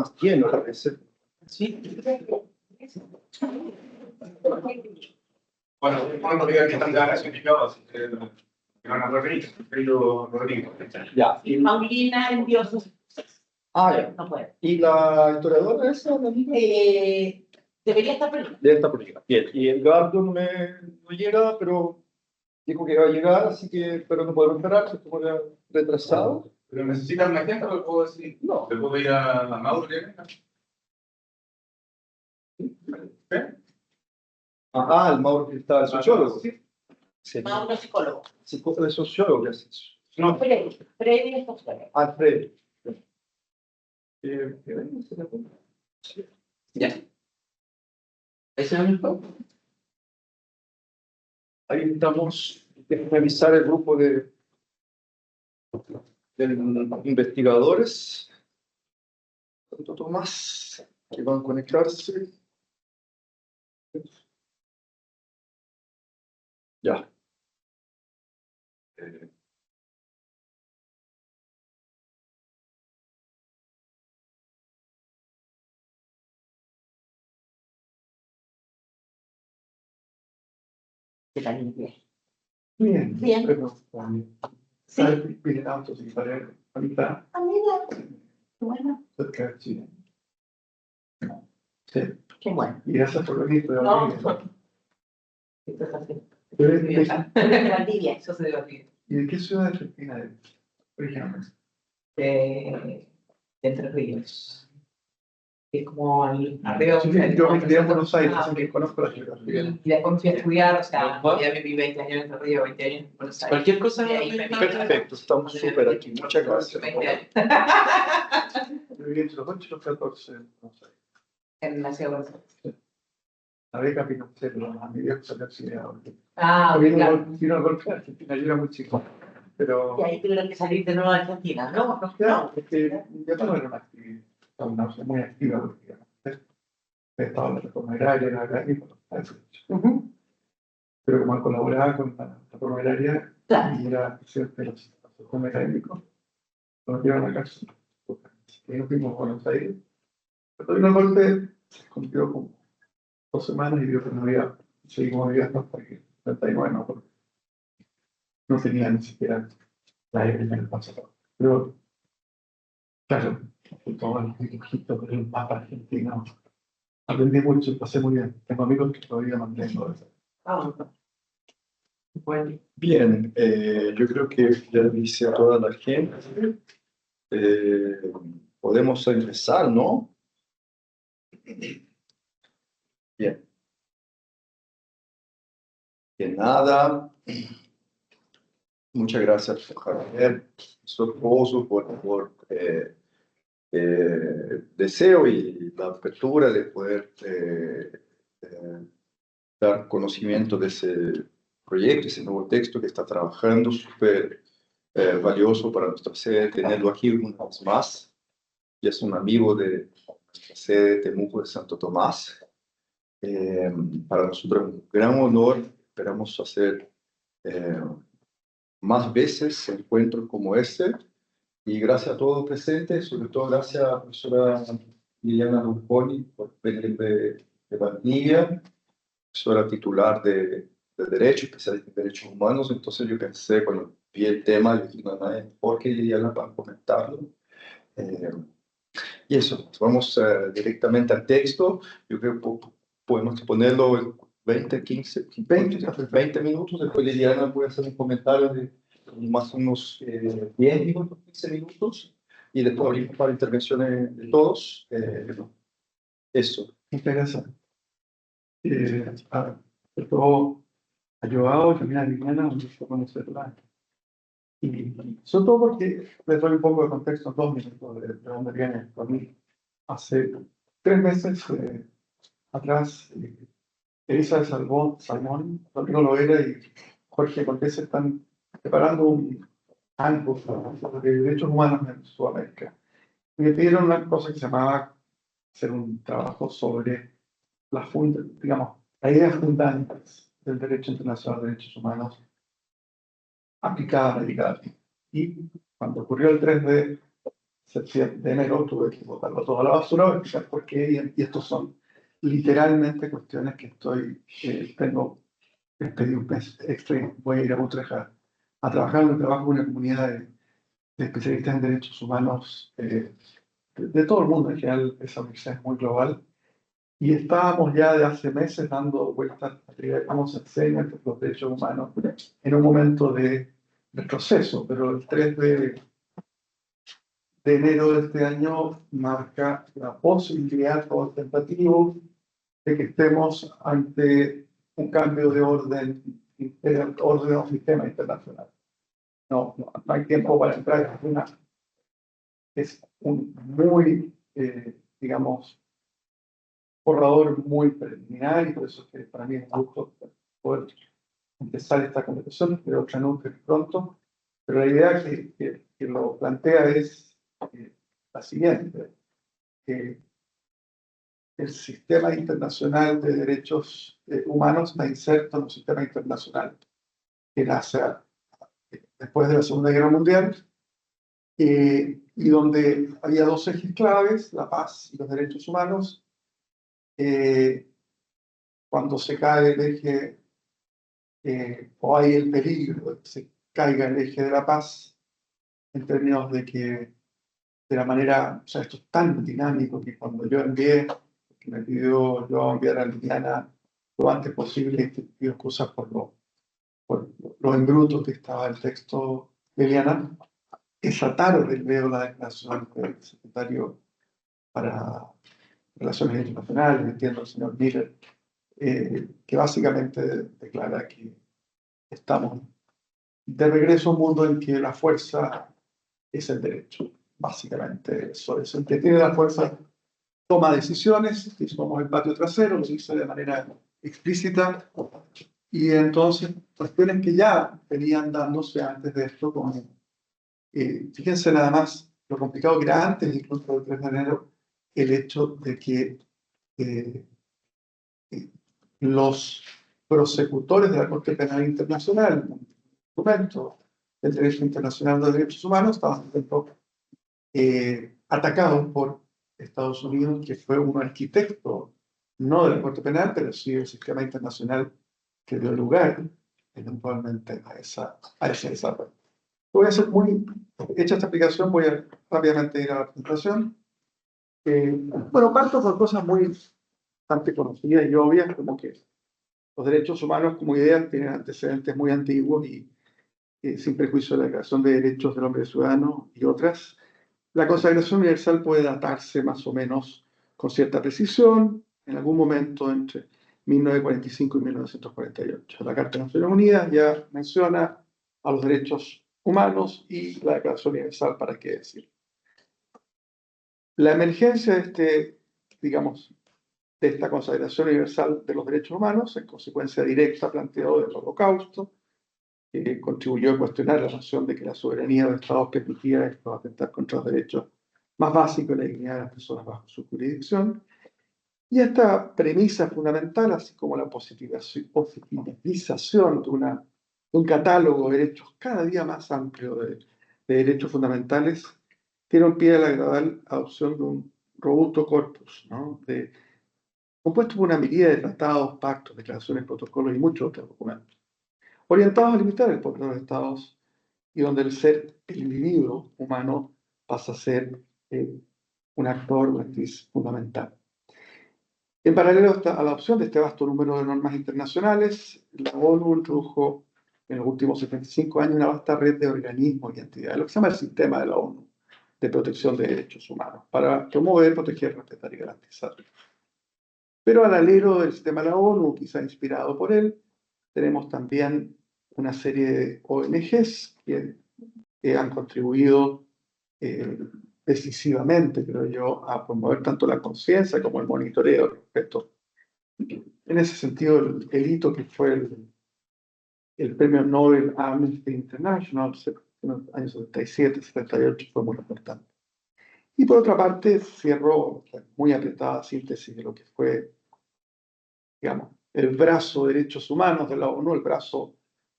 más lleno a veces. Sí. Bueno, no digan que están clasificados, que van a referir, querido Rodrigo. Ya. Y Paulina envió sus. Ya. No puede. ¿Y la historiadora esa, la amiga? Debería estar por ahí. Debe estar por llegar. Bien. Y Edgardo no llega, pero dijo que iba a llegar, así que, pero no podemos esperar, se estuvo retrasado. ¿Pero necesitan una agenda o le puedo decir? No. ¿Le puedo ir a Mauro que venga? El Mauro que está, el sociólogo. Sí. Mauro psicólogo. Psicólogo de sociólogo, ¿qué haces? No. Freddy es sociólogo. Alfredo. Ya. ¿Ese es el top? Ahí estamos, déjenme avisar el grupo de investigadores, Santo Tomás, que van a conectarse. Ya. ¿Qué tal? Bien. Bien. Bien. Pero, Sí. vienen autos y para ahorita Amiga. Qué bueno. cerca de Chile. Sí. Qué bueno. Y gracias por venir. Pero No. Esto es así. ¿Y Eso se debate. de qué ciudad de Argentina eres? Originalmente. De Entre Ríos. Es como arriba. Sí, yo viví en Buenos Aires, así que conozco la ciudad. Y después fui a estudiar, o sea, ya viví 20 años en Entre Ríos, 20 años en Buenos Aires. Cualquier cosa. Y ahí me vine. Perfecto, estamos súper aquí. Muchas gracias. 20 años. Yo viví entre los 8 y los 14 en Buenos Aires. En la ciudad de Buenos Aires. La beca Pinochet, pero a mi viejo salió auxiliado. Claro. Vino el golpe de Argentina, yo era muy chico. Pero. Y ahí tuvieron que salir de nuevo a Argentina, ¿no? Claro, es que yo no era una actividad, muy activa, porque estaba en la reforma agraria, era agraria, pero como colaboraba con la reforma agraria Claro. y era presidente de los asociaciones académicos, nos llevan a casa. Y nos fuimos a Buenos Aires. Pero vino el golpe, se escondió como 2 semanas y vio que no había, seguimos viviendo hasta que 39, no, porque no tenía ni siquiera la aire en el pasaporte. Pero, claro, todo el dibujito con el mapa argentino. Aprendí mucho, pasé muy bien. Tengo amigos que todavía mantengo eso. Bueno. Bien, yo creo que ya dice a toda la gente. Podemos empezar, ¿no? Bien. De nada. Muchas gracias, Javier, su esposo, por deseo y la apertura de poder dar conocimiento de ese proyecto, ese nuevo texto que está trabajando, súper valioso para nuestra sede, tenerlo aquí una vez más. Ya es un amigo de nuestra sede de Temuco de Santo Tomás. Para nosotros es un gran honor, esperamos hacer más veces encuentros como este, y gracias a todos los presentes, sobre todo gracias a la profesora Liliana Rumponi por venir de Valdivia, profesora titular de Derecho, especialista en Derechos Humanos. Entonces yo pensé, cuando vi el tema, yo dije, no hay por qué Liliana para comentarlo. Y eso, vamos directamente al texto. Yo creo que podemos ponerlo en 20 minutos, después Liliana puede hacer un comentario de más unos 10 minutos, 15 minutos, y después abrimos para intervenciones de todos. Eso. Muchas gracias. Todo ayudado también a Liliana, un gusto conocerla. Y sobre todo porque les doy un poco de contexto, 2 minutos de dónde viene por mí. Hace 3 meses atrás, Elisa de Salmón, Rodrigo Lovera y Jorge Cortés están preparando un handbook sobre derechos humanos en Sudamérica. Y me pidieron una cosa que se llamaba hacer un trabajo sobre digamos, las ideas fundantes del derecho internacional de derechos humanos aplicada a América Latina. Y cuando ocurrió el 3 de de enero tuve que botarlo todo a la basura, voy a explicar por qué, y estos son literalmente cuestiones que tengo pedí un mes extra y voy a ir a Utrecht a trabajar en un trabajo con una comunidad de especialistas en derechos humanos de todo el mundo en general. Esa universidad es muy global. Y estábamos ya de hace meses dando vueltas a cómo se enseñan los derechos humanos en un momento de retroceso, pero el 3 de enero de este año marca la posibilidad o tentativo de que estemos ante un cambio de orden del sistema internacional. No hay tiempo para entrar en es un muy, digamos, borrador muy preliminar, y por eso es que para mí es un gusto poder empezar esta conversación, pero otra nunca pronto. Pero la idea que lo plantea es la siguiente: que el sistema internacional de derechos humanos está inserto en un sistema internacional que nace después de la Segunda Guerra Mundial, y donde había dos ejes claves: la paz y los derechos humanos. Cuando se cae el eje, o hay el peligro de que se caiga el eje de la paz, en términos de que de la manera, o sea, esto es tan dinámico que cuando yo envié, que me pidió yo enviar a Liliana lo antes posible, y pido excusas por lo en bruto que estaba el texto de Liliana, esa tarde leo la declaración del secretario para Relaciones Internacionales, entiendo, el señor Miller, que básicamente declara que estamos de regreso a un mundo en que la fuerza es el derecho. Básicamente eso es. El que tiene la fuerza toma decisiones, y somos el patio trasero, lo dice de manera explícita, y entonces cuestiones que ya venían dándose antes de esto, como fíjense nada más lo complicado que era antes, incluso del 3 de enero, el hecho de que eh, los prosecutores de la Corte Penal Internacional, un instrumento del derecho internacional de los derechos humanos, estaban siendo atacados por Estados Unidos, que fue un arquitecto, no de la Corte Penal, pero sí del sistema internacional que dio lugar eventualmente a ese desarrollo. Voy a hacer hecha esta explicación, voy a rápidamente ir a la presentación. Bueno, parto por cosas muy bastante conocidas y obvias, como que los derechos humanos como idea tienen antecedentes muy antiguos y sin perjuicio de la Declaración de Derechos del Hombre y Ciudadano y otras. La consagración universal puede datarse más o menos con cierta precisión en algún momento entre 1945 y 1948. La Carta de Naciones Unidas ya menciona a los derechos humanos, y la Declaración Universal, ¿para qué decir? La emergencia digamos, de esta consagración universal de los derechos humanos, en consecuencia directa planteado del Holocausto, que contribuyó a cuestionar la noción de que la soberanía de los Estados permitía esto, atentar contra los derechos más básicos de la dignidad de las personas bajo su jurisdicción. Y esta premisa fundamental, así como la positivización de un catálogo de derechos cada día más amplio de derechos fundamentales, dieron pie a la gradual adopción de un robusto corpus, ¿no? Compuesto por una mirada de tratados, pactos, declaraciones, protocolos y muchos otros documentos, orientados a limitar el poder de los estados, y donde el individuo humano pasa a ser un actor, una actriz fundamental. En paralelo a la adopción de este vasto número de normas internacionales, la ONU introdujo en los últimos 75 años una vasta red de organismos y entidades, lo que se llama el sistema de la ONU de protección de derechos humanos, para promover, proteger, respetar y garantizar. Pero al alero del sistema de la ONU, quizá inspirado por él, tenemos también una serie de ONGs que han contribuido decisivamente, creo yo, a promover tanto la conciencia como el monitoreo respecto. En ese sentido, el hito que fue el premio Nobel a Amnesty International en los años 77, 78 fue muy importante. Y por otra parte, cierro muy apretada síntesis de lo que fue, digamos, el brazo de derechos humanos de la ONU, el brazo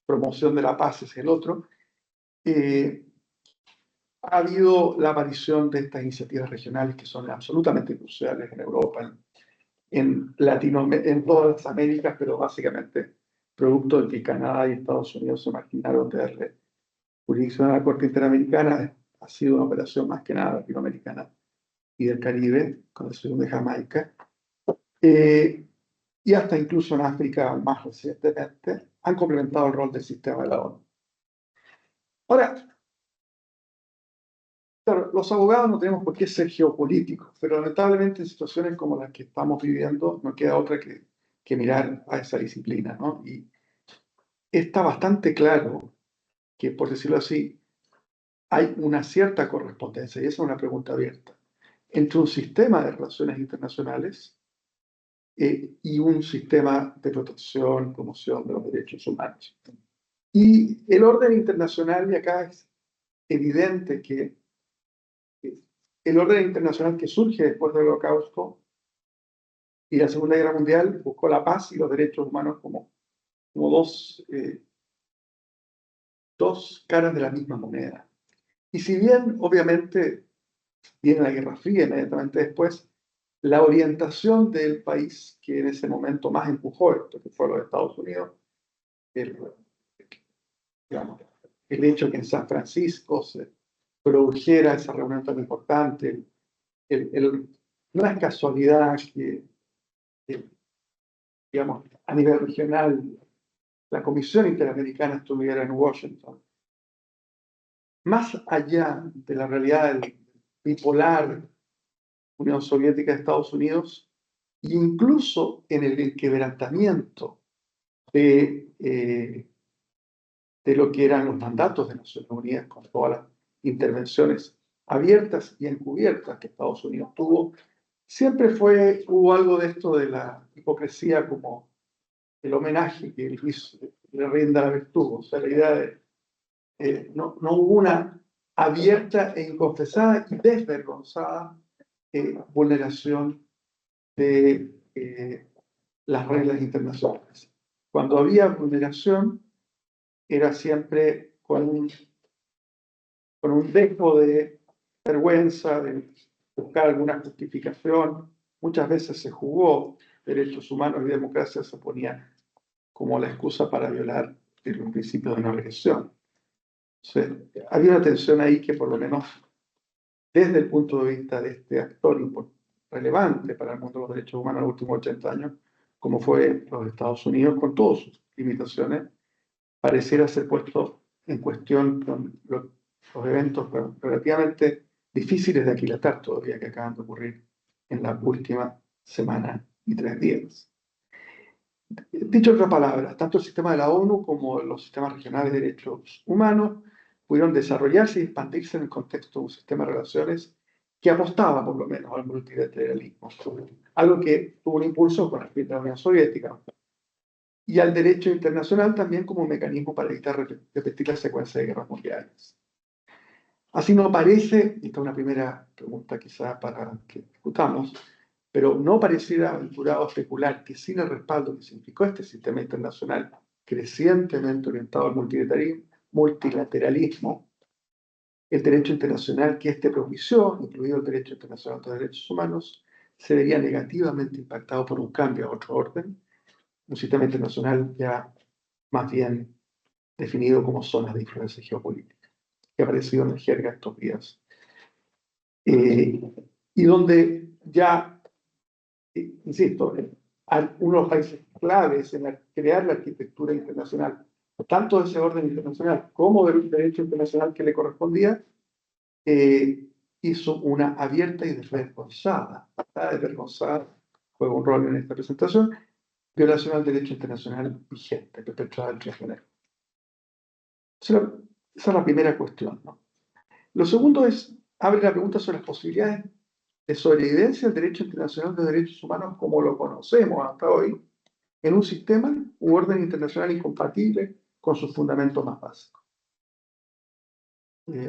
promoción de la paz es el otro, ha habido la aparición de estas iniciativas regionales que son absolutamente cruciales en Europa, en Latinoamérica, en todas las Américas, pero básicamente producto de que Canadá y Estados Unidos se marginaron de darle jurisdicción a la Corte Interamericana. Ha sido una operación más que nada latinoamericana y del Caribe, con la excepción de Jamaica. Y hasta incluso en África, más recientemente, han complementado el rol del sistema de la ONU. Ahora, claro, los abogados no tenemos por qué ser geopolíticos, pero lamentablemente en situaciones como las que estamos viviendo no queda otra que mirar a esa disciplina, ¿no? Y está bastante claro que, por decirlo así, hay una cierta correspondencia, y esa es una pregunta abierta, entre un sistema de relaciones internacionales y un sistema de protección, promoción de los derechos humanos. Y el orden internacional, y acá es evidente que el orden internacional que surge después del Holocausto y la Segunda Guerra Mundial buscó la paz y los derechos humanos como dos caras de la misma moneda. Y si bien, obviamente, viene la Guerra Fría inmediatamente después, la orientación del país que en ese momento más empujó esto, que fue los Estados Unidos, digamos, el hecho que en San Francisco se produjera esa reunión tan importante, no es casualidad que, digamos, a nivel regional, la Comisión Interamericana estuviera en Washington. Más allá de la realidad del bipolar Unión Soviética de Estados Unidos, e incluso en el quebrantamiento de lo que eran los mandatos de Naciones Unidas con todas las intervenciones abiertas y encubiertas que Estados Unidos tuvo, siempre hubo algo de esto de la hipocresía como el homenaje que le rinda la virtud. O sea, la idea de no hubo una abierta e inconfesada y desvergonzada vulneración de las reglas internacionales. Cuando había vulneración, era siempre con un dejo de vergüenza, de buscar alguna justificación. Muchas veces se jugó derechos humanos y democracia, se ponía como la excusa para violar los principios de no agresión. Había una tensión ahí que por lo menos desde el punto de vista de este actor relevante para el mundo de los derechos humanos en los últimos 80 años, como fue los Estados Unidos, con todas sus limitaciones, pareciera ser puesto en cuestión con los eventos relativamente difíciles de aquilatar todavía que acaban de ocurrir en la última semana y 3 días. Dicho en otras palabras, tanto el sistema de la ONU como los sistemas regionales de derechos humanos pudieron desarrollarse y expandirse en el contexto de un sistema de relaciones que apostaba por lo menos al multilateralismo, algo que tuvo un impulso con el fin de la Unión Soviética, y al derecho internacional también como un mecanismo para evitar repetir la secuencia de guerras mundiales. Así no parece, esta es una primera pregunta quizá para que discutamos, pero no pareciera aventurado especular que sin el respaldo que significó este sistema internacional crecientemente orientado al multilateralismo, el derecho internacional que este propició, incluido el derecho internacional de los derechos humanos, se vería negativamente impactado por un cambio a otro orden, un sistema internacional ya más bien definido como zonas de influencia geopolítica, que ha aparecido en la jerga estos días. Y donde ya, insisto, uno de los países claves en crear la arquitectura internacional, tanto de ese orden internacional como del derecho internacional que le correspondía, hizo una abierta y desvergonzada, juega un rol en esta presentación, violación al derecho internacional vigente, perpetrada el 3 de enero. Esa es la primera cuestión, ¿no? Lo segundo abre la pregunta sobre las posibilidades de sobrevivencia del derecho internacional de derechos humanos como lo conocemos hasta hoy, en un sistema u orden internacional incompatible con sus fundamentos más básicos.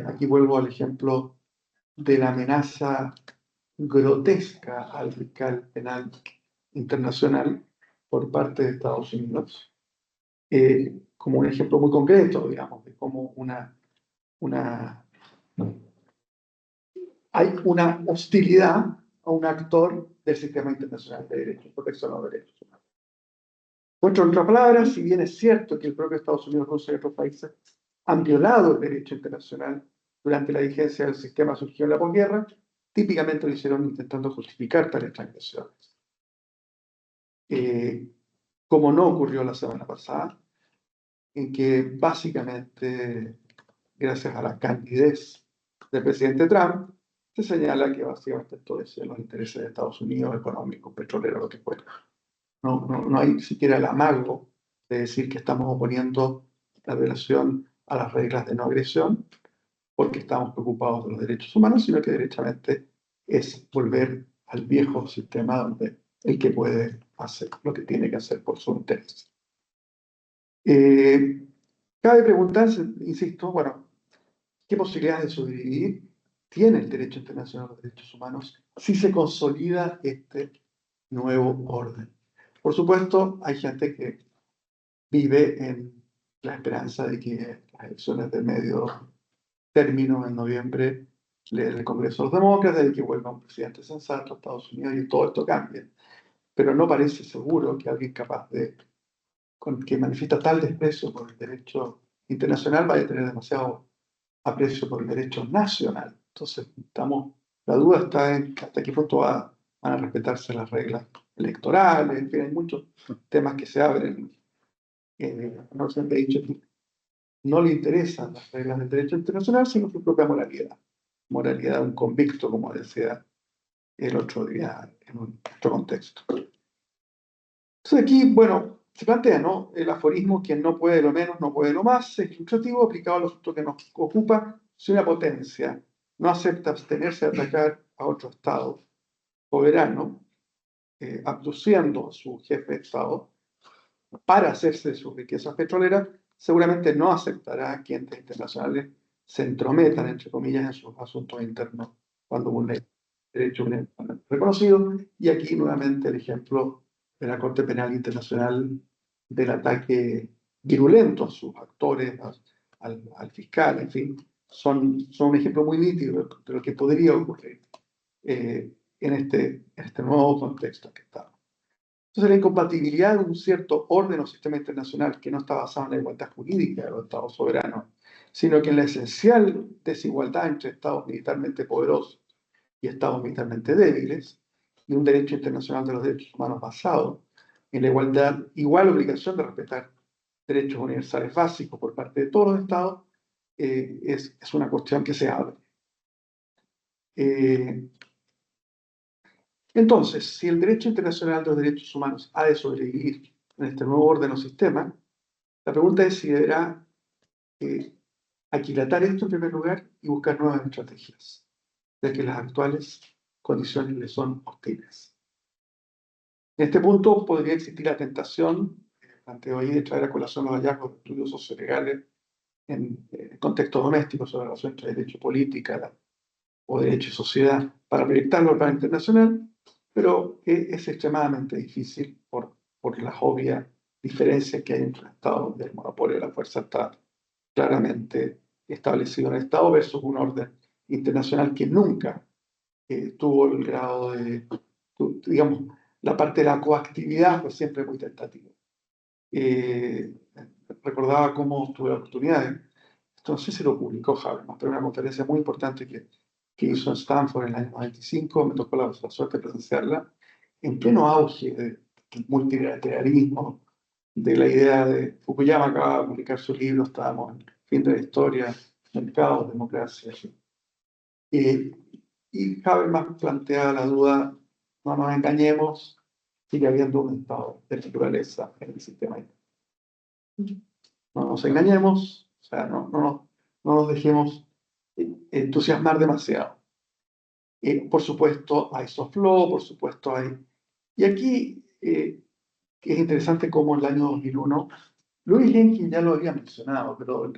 Aquí vuelvo al ejemplo de la amenaza grotesca al fiscal penal internacional por parte de Estados Unidos, como un ejemplo muy concreto, digamos, de cómo una hay una hostilidad a un actor del sistema internacional de derechos, protección de los derechos humanos. En otras palabras, si bien es cierto que el propio Estados Unidos, Rusia y otros países han violado el derecho internacional durante la vigencia del sistema surgido en la posguerra, típicamente lo hicieron intentando justificar tales transgresiones. Como no ocurrió la semana pasada, en que básicamente, gracias a la candidez del presidente Trump, se señala que básicamente esto es en los intereses de Estados Unidos, económicos, petroleros, lo que fuera. No hay siquiera el amago de decir que estamos oponiendo la violación a las reglas de no agresión porque estamos preocupados de los derechos humanos, sino que derechamente es volver al viejo sistema donde el que puede hacer lo que tiene que hacer por su interés. Cabe preguntarse, insisto, bueno, ¿qué posibilidades de sobrevivir tiene el derecho internacional a los derechos humanos si se consolida este nuevo orden? Por supuesto, hay gente que vive en la esperanza de que las elecciones de medio término en noviembre del Congreso de los Demócratas, de que vuelva un presidente sensato a Estados Unidos y todo esto cambie. Pero no parece seguro que alguien capaz de, que manifiesta tal desprecio por el derecho internacional vaya a tener demasiado aprecio por el derecho nacional. Entonces, la duda está en hasta qué punto van a respetarse las reglas electorales, en fin, hay muchos temas que se abren. No siempre he dicho que no le interesan las reglas del derecho internacional, sino su propia moralidad. Moralidad de un convicto, como decía el otro día en otro contexto. Entonces aquí, bueno, se plantea, ¿no? El aforismo, quien no puede lo menos, no puede lo más, es ilustrativo aplicado al asunto que nos ocupa. Si una potencia no acepta abstenerse de atacar a otro Estado soberano, abduciendo a su jefe de Estado para hacerse de sus riquezas petroleras, seguramente no aceptará que entes internacionales se entrometan, entre comillas, en sus asuntos internos cuando vulneran derechos reconocidos. Y aquí nuevamente el ejemplo de la Corte Penal Internacional del ataque virulento a sus actores, al fiscal, en fin, son un ejemplo muy nítido de lo que podría ocurrir en este nuevo contexto que estamos. Entonces, la incompatibilidad de un cierto orden o sistema internacional que no está basado en la igualdad jurídica de los estados soberanos, sino que en la esencial desigualdad entre estados militarmente poderosos y estados militarmente débiles, y un derecho internacional de los derechos humanos basado en la igual obligación de respetar derechos universales básicos por parte de todos los estados, es una cuestión que se abre. Entonces, si el derecho internacional de los derechos humanos ha de sobrevivir en este nuevo orden o sistema, la pregunta es si deberá aquilatar esto en primer lugar y buscar nuevas estrategias, ya que las actuales condiciones le son hostiles. En este punto podría existir la tentación, planteo ahí, de traer a colación los hallazgos de estudios sociolegales en contextos domésticos sobre la relación entre derecho política o derecho y sociedad para proyectarlo al plano internacional, pero es extremadamente difícil por las obvias diferencias que hay entre los estados, donde el monopolio de la fuerza está claramente establecido en el Estado versus un orden internacional que nunca tuvo el grado de, digamos, la parte de la coactividad pues siempre muy tentativa. Recordaba cómo tuve la oportunidad, esto no sé si lo publicó Habermas, pero una conferencia muy importante que hizo en Stanford en el año 95, me tocó la suerte de presenciarla, en pleno auge del multilateralismo, de la idea de Fukuyama. Acaba de publicar su libro, estábamos en fin de la historia, mercados, democracia. Y Habermas plantea la duda, no nos engañemos, sigue habiendo un estado de naturaleza en el sistema. No nos engañemos, o sea, no nos dejemos entusiasmar demasiado. Por supuesto hay soft law, por supuesto hay... Y aquí es interesante cómo en el año 2001, Louis Henkin ya lo había mencionado, pero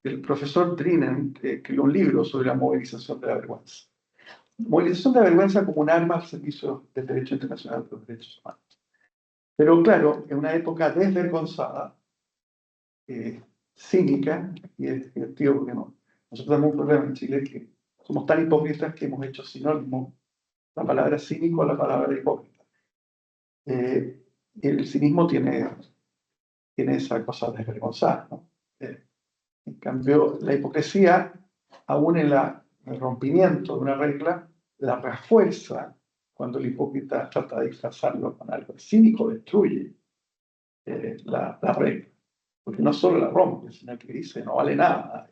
el profesor Drinan escribió un libro sobre la movilización de la vergüenza. Movilización de la vergüenza como un arma al servicio del derecho internacional de los derechos humanos. Pero claro, en una época desvergonzada, cínica, y es divertido porque nosotros tenemos un problema en Chile que somos tan hipócritas que hemos hecho sinónimo la palabra cínico a la palabra hipócrita. El cinismo tiene esa cosa desvergonzada, ¿no? En cambio, la hipocresía, aún en el rompimiento de una regla, la refuerza cuando el hipócrita trata de disfrazarlo con algo. El cínico destruye la regla, porque no solo la rompe, sino que dice no vale nada.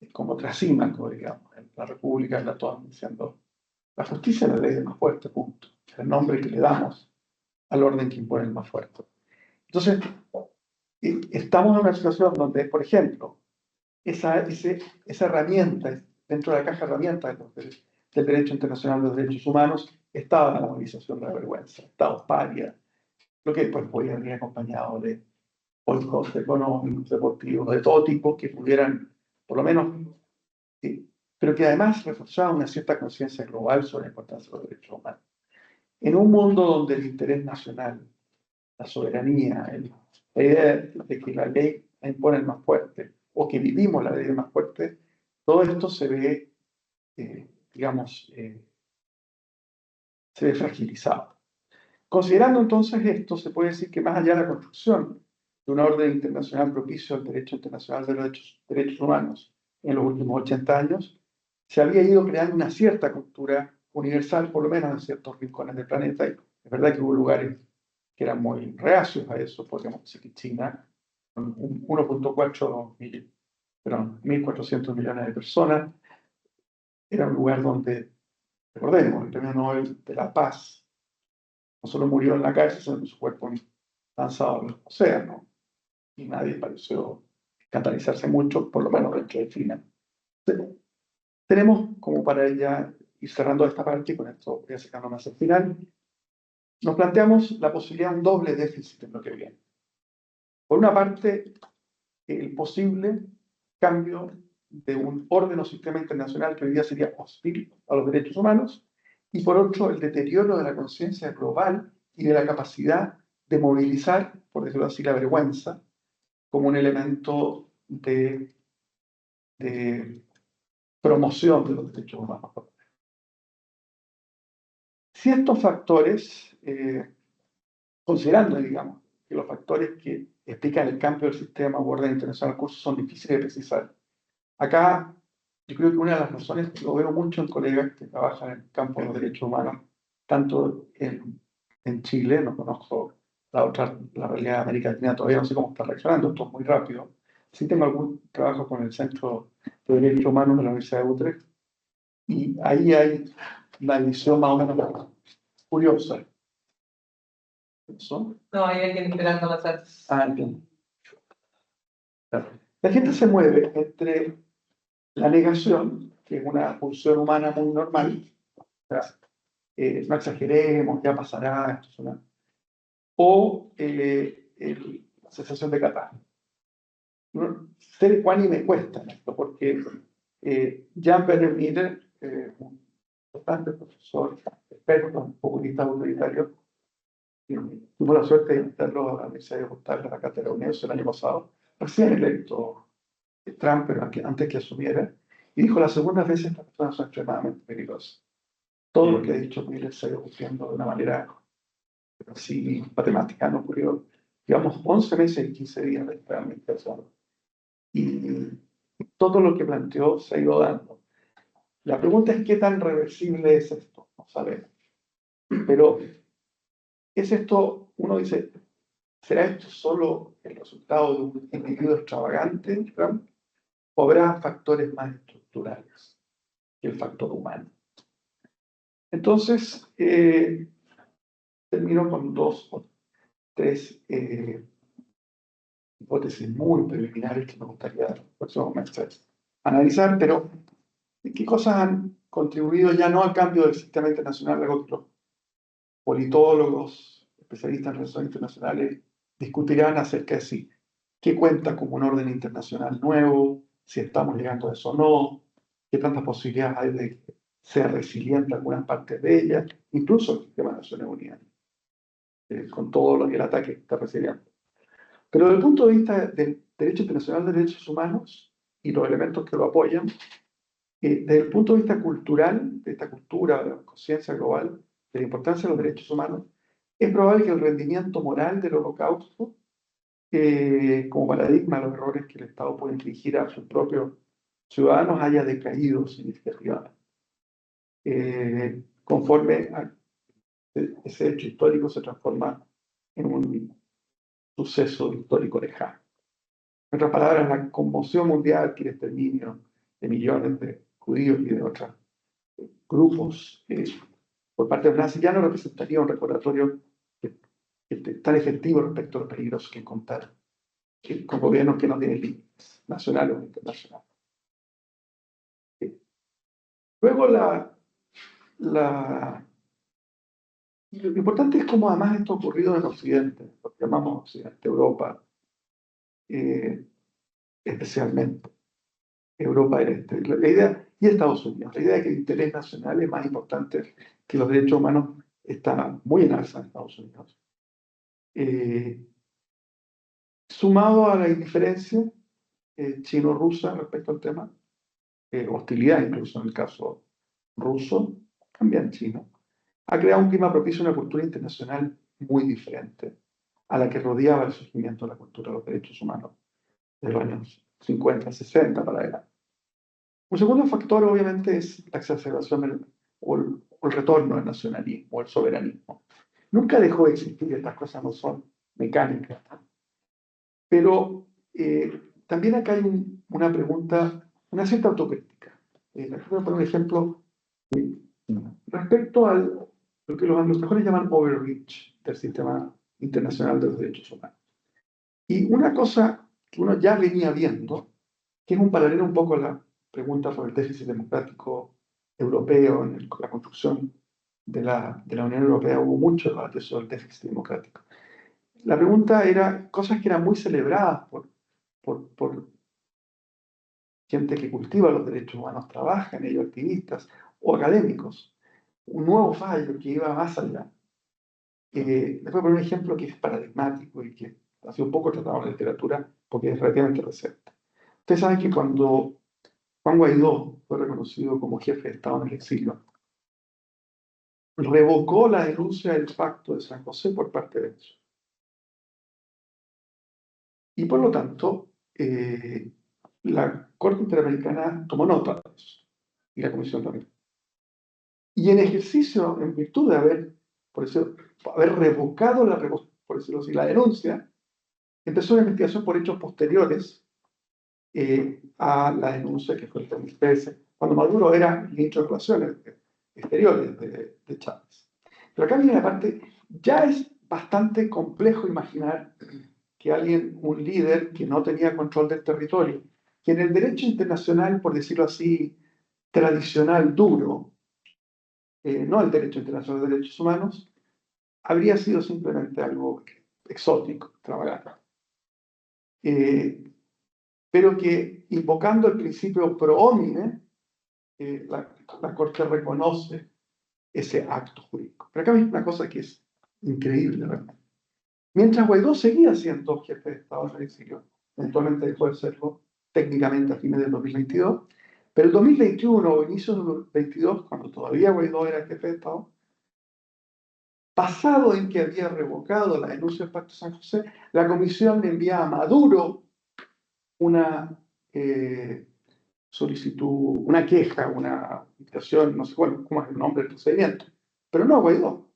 Es como Trasímaco, digamos, en la República de Platón, diciendo la justicia es la ley del más fuerte, punto. Es el nombre que le damos al orden que impone el más fuerte. Entonces, estamos en una situación donde, por ejemplo, esa herramienta, dentro de la caja de herramientas del derecho internacional de los derechos humanos, estaba la movilización de la vergüenza, estados paria, lo que después podía venir acompañado de boicots económicos, deportivos, de todo tipo, que pudieran, por lo menos, pero que además reforzaban una cierta conciencia global sobre la importancia de los derechos humanos. En un mundo donde el interés nacional, la soberanía, la idea de que la ley la impone el más fuerte, o que vivimos la ley del más fuerte, todo esto se ve, se ve fragilizado. Considerando entonces esto, se puede decir que más allá de la construcción de una orden internacional propicio al derecho internacional de los derechos humanos en los últimos 80 años, se había ido creando una cierta cultura universal, por lo menos en ciertos rincones del planeta, y es verdad que hubo lugares que eran muy reacios a eso, podríamos decir que China, con 1.400 millones de personas, era un lugar donde, recordemos, el premio Nobel de la Paz no solo murió en la calle, sino que su cuerpo lanzado al océano, y nadie pareció escandalizarse mucho, por lo menos dentro de China. Tenemos, como para ya ir cerrando esta parte, y con esto voy acercándome hacia el final, nos planteamos la posibilidad de un doble déficit en lo que viene. Por una parte, el posible cambio de un orden o sistema internacional que hoy día sería hostil a los derechos humanos, y por otro, el deterioro de la conciencia global y de la capacidad de movilizar, por decirlo así, la vergüenza como un elemento de promoción de los derechos humanos. Ciertos factores, considerando, digamos, que los factores que explican el cambio del sistema o orden internacional en curso son difíciles de precisar. Acá, yo creo que una de las razones, lo veo mucho en colegas que trabajan en el campo de los derechos humanos, tanto en Chile, no conozco la realidad de América Latina, todavía no sé cómo está reaccionando, esto es muy rápido. Sí tengo algún trabajo con el Centro de Derechos Humanos de la Universidad de Utrecht, y ahí hay una división más o menos curiosa. ¿Eso? No, hay alguien esperando las artes. Ah, entiendo. Claro. La gente se mueve entre la negación, que es una pulsión humana muy normal, o sea, no exageremos, ya pasará, esto es una... o la sensación de catástrofe. Ser ecuánime cuesta esto, porque Jan Werner, un importante profesor, experto en populista autoritario, tuvo la suerte de invitarlo a la Universidad de Gustavo, a la Cátedra UNES el año pasado, recién electo Trump, pero antes que asumiera, y dijo: las segundas veces estas personas son extremadamente peligrosas. Todo lo que ha dicho Miller se ha ido cumpliendo de una manera así matemática, no ocurrió, digamos, 11 meses y 15 días de realmente eso. Y todo lo que planteó se ha ido dando. La pregunta es: ¿qué tan reversible es esto? No sabemos. Pero, ¿es esto? Uno dice, ¿será esto solo el resultado de un individuo extravagante, Trump? ¿O habrá factores más estructurales que el factor humano? Entonces, termino con 2 o 3 hipótesis muy preliminares que me gustaría en los próximos meses analizar, pero ¿qué cosas han contribuido ya no al cambio del sistema internacional? Algo que los politólogos, especialistas en relaciones internacionales discutirán acerca de si qué cuenta como un orden internacional nuevo, si estamos llegando a eso o no, qué tantas posibilidades hay de que sea resiliente algunas partes de ella, incluso el sistema de Naciones Unidas, con todo lo que el ataque está recibiendo. Pero desde el punto de vista del derecho internacional de derechos humanos y los elementos que lo apoyan, Desde el punto de vista cultural, de esta cultura, de la conciencia global, de la importancia de los derechos humanos, es probable que el rendimiento moral del holocausto, como paradigma de los errores que el Estado puede infligir a sus propios ciudadanos, haya decaído significativamente. Conforme a ese hecho histórico se transforma en un suceso histórico lejano. En otras palabras, la conmoción mundial que el exterminio de millones de judíos y de otros grupos por parte de los nazis ya no representaría un recordatorio tan efectivo respecto a los peligros que encontrar con gobiernos que no tienen límites nacionales o internacionales. Luego, lo importante es cómo además esto ha ocurrido en Occidente, lo que llamamos Occidente, Europa, especialmente, Europa del Este. La idea, y Estados Unidos, la idea de que el interés nacional es más importante que los derechos humanos está muy en alza en Estados Unidos. Sumado a la indiferencia chino-rusa respecto al tema, hostilidad incluso en el caso ruso, también chino, ha creado un clima propicio a una cultura internacional muy diferente a la que rodeaba el surgimiento de la cultura de los derechos humanos de los años 50, 60 para adelante. Un segundo factor, obviamente, es la exacerbación o el retorno del nacionalismo o el soberanismo. Nunca dejó de existir, estas cosas no son mecánicas. Pero también acá hay una pregunta, una cierta autocrítica. Voy a poner un ejemplo respecto a lo que los anglosajones llaman overreach del sistema internacional de los derechos humanos. Y una cosa que uno ya venía viendo, que es un paralelo un poco a la pregunta sobre el déficit democrático europeo en la construcción de la Unión Europea, hubo mucho debate sobre el déficit democrático. La pregunta era cosas que eran muy celebradas por gente que cultiva los derechos humanos, trabaja en ello, activistas o académicos. Un nuevo fallo que iba más allá. Les voy a poner un ejemplo que es paradigmático y que ha sido poco tratado en la literatura porque es relativamente reciente. Ustedes saben que cuando Juan Guaidó fue reconocido como jefe de Estado en el exilio, revocó la denuncia del Pacto de San José por parte de Venezuela. Y por lo tanto, la Corte Interamericana tomó nota de eso, y la Comisión también. Y en ejercicio, en virtud de haber revocado por decirlo así, la denuncia, empezó una investigación por hechos posteriores a la denuncia que fue el 2013, cuando Maduro era ministro de Relaciones Exteriores de Chávez. Pero acá viene la parte, ya es bastante complejo imaginar que un líder que no tenía control del territorio, que en el derecho internacional, por decirlo así, tradicional, duro, no el derecho internacional de derechos humanos, habría sido simplemente algo exótico, extravagante. Pero que invocando el principio pro homine, la Corte reconoce ese acto jurídico. Pero acá hay una cosa que es increíble, realmente. Mientras Guaidó seguía siendo jefe de Estado en el exilio, eventualmente dejó de serlo técnicamente a fines del 2022, pero en 2021 o inicios del 2022, cuando todavía Guaidó era jefe de Estado, basado en que había revocado la denuncia del Pacto de San José, la Comisión le envía a Maduro una solicitud, una queja, una invitación, no sé cómo es el nombre del procedimiento, pero no a Guaidó. O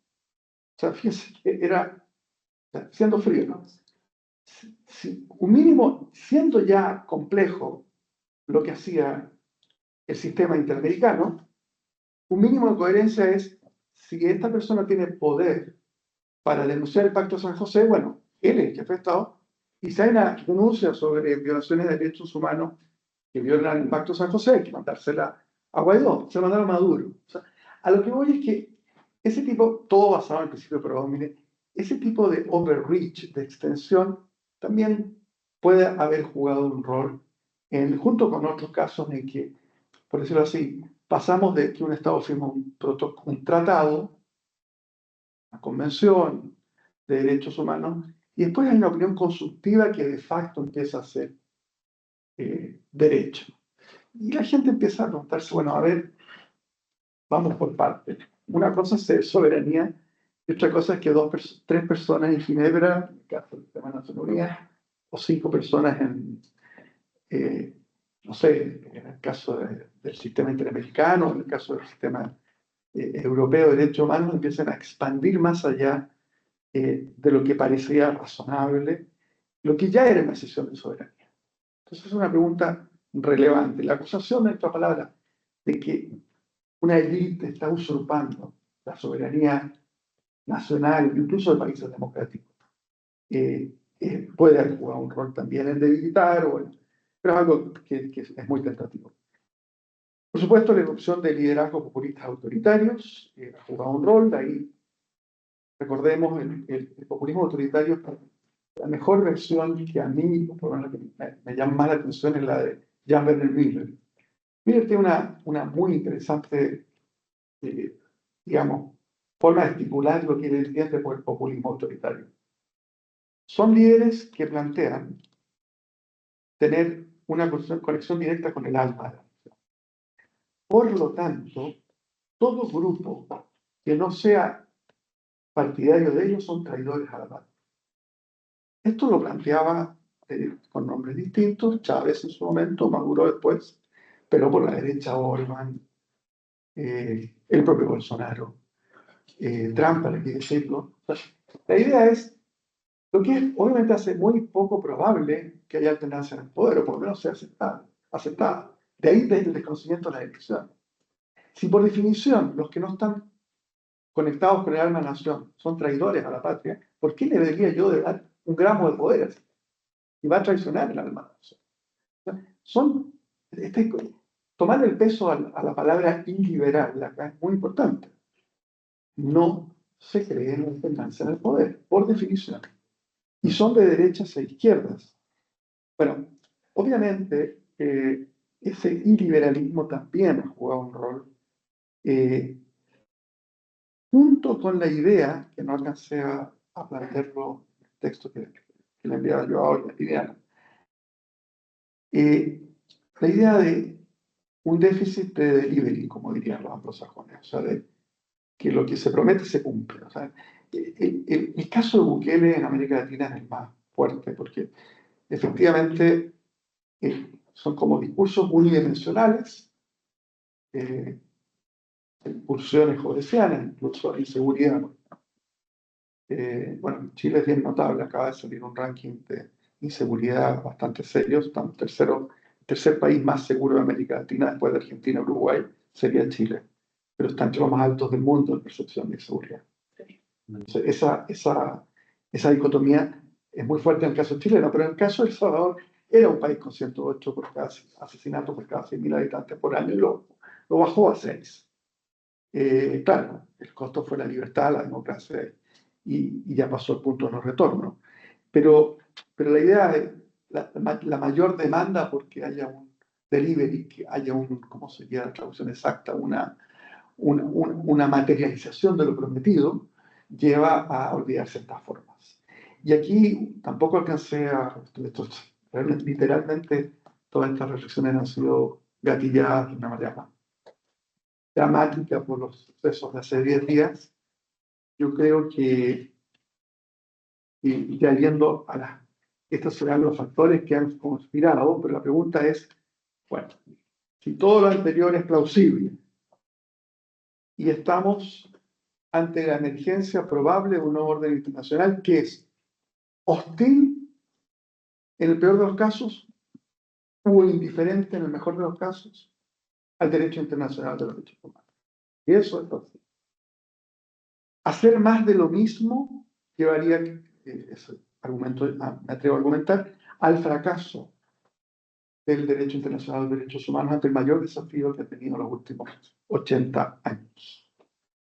sea, fíjense que era, siendo frío, ¿no? Un mínimo, siendo ya complejo lo que hacía el sistema interamericano, un mínimo de coherencia es, si esta persona tiene poder para denunciar el Pacto de San José, bueno, él es el jefe de Estado, y si hay una denuncia sobre violaciones de derechos humanos que violan el Pacto de San José, hay que mandársela a Guaidó, se la mandaron a Maduro. O sea, a lo que voy es que ese tipo, todo basado en el principio pro homine, ese tipo de overreach, de extensión, también puede haber jugado un rol junto con otros casos en que, por decirlo así, pasamos de que un Estado firma un tratado, una convención de derechos humanos, y después hay una opinión consultiva que de facto empieza a ser derecho. Y la gente empieza a preguntarse, bueno, a ver, vamos por partes. Una cosa es soberanía y otra cosa es que tres personas en Ginebra, en el caso del tema de Naciones Unidas, o 5 personas eh, no sé, en el caso del sistema interamericano, en el caso del sistema europeo de derechos humanos, empiezan a expandir más allá de lo que parecía razonable, lo que ya era una decisión de soberanía. Entonces es una pregunta relevante. La acusación, en otras palabras, de que una élite está usurpando la soberanía nacional, incluso de países democráticos, puede jugar un rol también en debilitar, pero es algo que es muy tentativo. Por supuesto, la erupción de liderazgos populistas autoritarios ha jugado un rol. Ahí, recordemos, el populismo autoritario, la mejor versión que a mí, por lo menos, que me llama más la atención, es la de Jan Werner Müller. Müller tiene una muy interesante, digamos, forma de estipular lo que él entiende por el populismo autoritario. Son líderes que plantean tener una conexión directa con el alma de la nación. Por lo tanto, todo grupo que no sea partidario de ellos son traidores a la patria. Esto lo planteaba con nombres distintos, Chávez en su momento, Maduro después, pero por la derecha Orban, el propio Bolsonaro, Trump, para qué decirlo. La idea es, lo que obviamente hace muy poco probable que haya alternancia en el poder, o por lo menos sea aceptada. De ahí desde el desconocimiento de la elección. Si por definición los que no están conectados con el alma de la nación son traidores a la patria, ¿por qué le debería yo de dar un gramo de poder y va a traicionar el alma de la nación? Son, tomar el peso a la palabra iliberal acá es muy importante. No se creen en alternancia en el poder, por definición. Y son de derechas e izquierdas. Bueno, obviamente ese iliberalismo también ha jugado un rol, junto con la idea, que no alcancé a plantearlo en el texto que le enviaba yo ahora, Liliana, la idea de un déficit de delivery, como dirían los anglosajones, o sea, de que lo que se promete se cumple. O sea, el caso de Bukele en América Latina es el más fuerte, porque efectivamente son como discursos unidimensionales, pulsiones judiciales, incluso inseguridad. Bueno, Chile es bien notable, acaba de salir un ranking de inseguridad bastante serio, estamos tercer país más seguro de América Latina, después de Argentina y Uruguay, sería Chile, pero está entre los más altos del mundo en percepción de inseguridad. Entonces, esa dicotomía es muy fuerte en el caso chileno, pero en el caso de El Salvador era un país con 108 asesinatos por cada 100.000 habitantes por año y lo bajó a 6. Claro, el costo fue la libertad, la democracia y ya pasó el punto de no retorno. Pero la idea es la mayor demanda porque haya un delivery, que haya ¿cómo sería la traducción exacta? Una materialización de lo prometido, lleva a olvidar ciertas formas. Y aquí tampoco alcancé literalmente todas estas reflexiones han sido gatilladas de una manera dramática por los sucesos de hace 10 días. Yo creo que, y ya viendo estos serán los factores que han conspirado, pero la pregunta es, bueno, si todo lo anterior es plausible y estamos ante la emergencia probable de un nuevo orden internacional que es hostil en el peor de los casos o indiferente en el mejor de los casos al derecho internacional de los derechos humanos. Y eso entonces, hacer más de lo mismo llevaría, ese argumento, me atrevo a argumentar, al fracaso del derecho internacional de los derechos humanos ante el mayor desafío que ha tenido los últimos 80 años,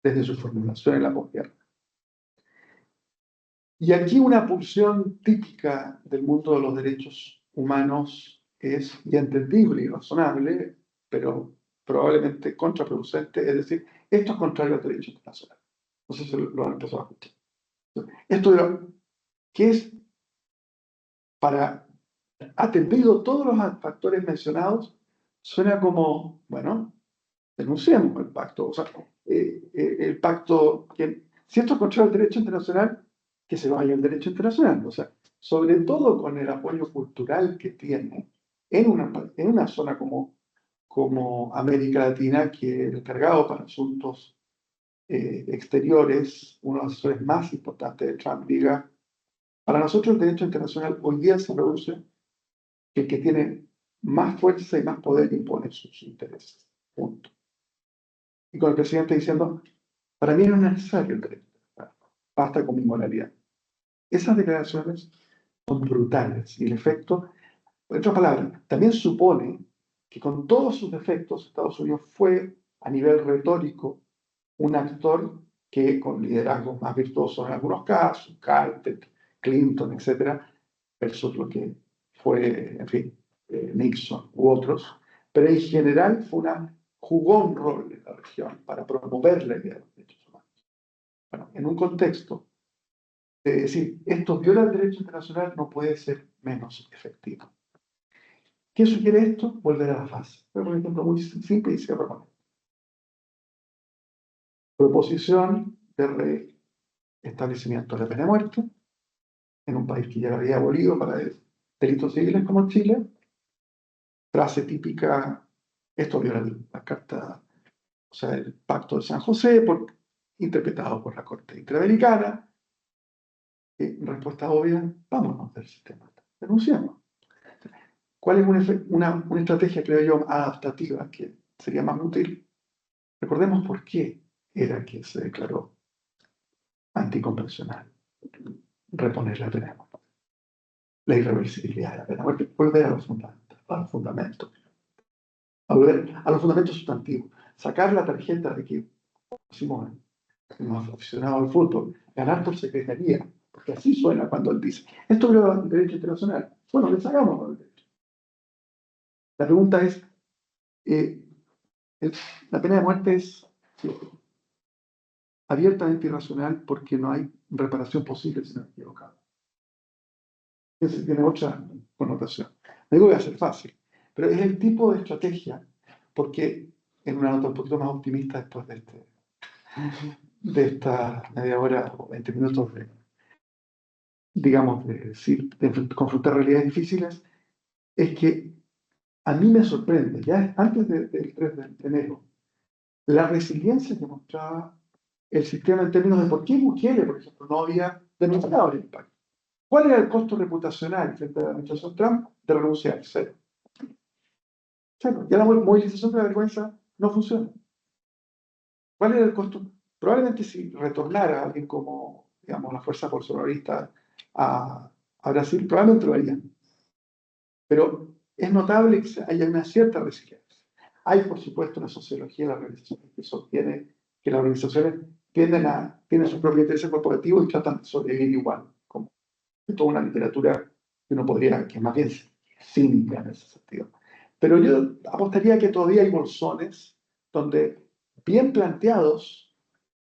desde su formulación en la posguerra. Y aquí una pulsión típica del mundo de los derechos humanos es, y entendible y razonable, pero probablemente contraproducente, es decir, esto es contrario al derecho internacional. No sé si lo han empezado a escuchar. Esto que es atendido todos los factores mencionados, suena como, bueno, denunciemos el pacto. O sea, el pacto, si esto es contrario al derecho internacional, que se vaya el derecho internacional. O sea, sobre todo con el apoyo cultural que tiene en una zona como América Latina, que el cargado para asuntos exteriores, uno de los asesores más importantes de Trump, diga, para nosotros el derecho internacional hoy día se reduce que el que tiene más fuerza y más poder impone sus intereses. Punto. Y con el presidente diciendo, para mí no es necesario el derecho, basta con mi moralidad. Esas declaraciones son brutales y el efecto, en otras palabras, también supone que con todos sus defectos Estados Unidos fue a nivel retórico un actor que con liderazgos más virtuosos en algunos casos, Carter, Clinton, etcétera, versus lo que fue, en fin, Nixon u otros, pero en general jugó un rol en la región para promover la idea de los derechos humanos. Bueno, en un contexto de decir, esto viola el derecho internacional, no puede ser menos efectivo. ¿Qué sugiere esto? Volver a la fase. Es un ejemplo muy simple y cierro con esto. Proposición de reestablecimiento de la pena de muerte en un país que ya la había abolido para delitos civiles como Chile. Frase típica, esto viola la carta, o sea, el Pacto de San José, interpretado por la Corte Interamericana. Respuesta obvia, vámonos del sistema, denunciamos. ¿Cuál es una estrategia, creo yo, adaptativa que sería más útil? Recordemos por qué era que se declaró anticonvencional reponer la pena de muerte. La irreversibilidad de la pena de muerte, volver a los fundamentos, volver a los fundamentos sustantivos, sacar la tarjeta de que pusimos los aficionados al fútbol, ganar por secretaría, porque así suena cuando él dice, esto es el derecho internacional. Bueno, le sacamos el derecho. La pregunta es, la pena de muerte es abiertamente irracional porque no hay reparación posible si no es equivocado. Eso tiene otra connotación. No digo que va a ser fácil, pero es el tipo de estrategia, porque en una nota un poquito más optimista después de esta media hora o 20 minutos de, digamos, de confrontar realidades difíciles, es que a mí me sorprende, ya antes del 3 de enero, la resiliencia que mostraba el sistema en términos de por qué Bukele, por ejemplo, no había denunciado el impacto. ¿Cuál era el costo reputacional frente a la administración Trump de renunciar? Cero. Cero. Ya la movilización de la vergüenza no funciona. ¿Cuál era el costo? Probablemente si retornara alguien como, digamos, la fuerza bolsonarista a Brasil, probablemente lo harían. Pero es notable que haya una cierta resiliencia. Hay, por supuesto, una sociología de las organizaciones que sostiene que las organizaciones tienen sus propios intereses corporativos y tratan de sobrevivir igual, como toda una literatura que uno podría, que es más bien cínica en ese sentido. Pero yo apostaría que todavía hay bolsones donde, bien planteados,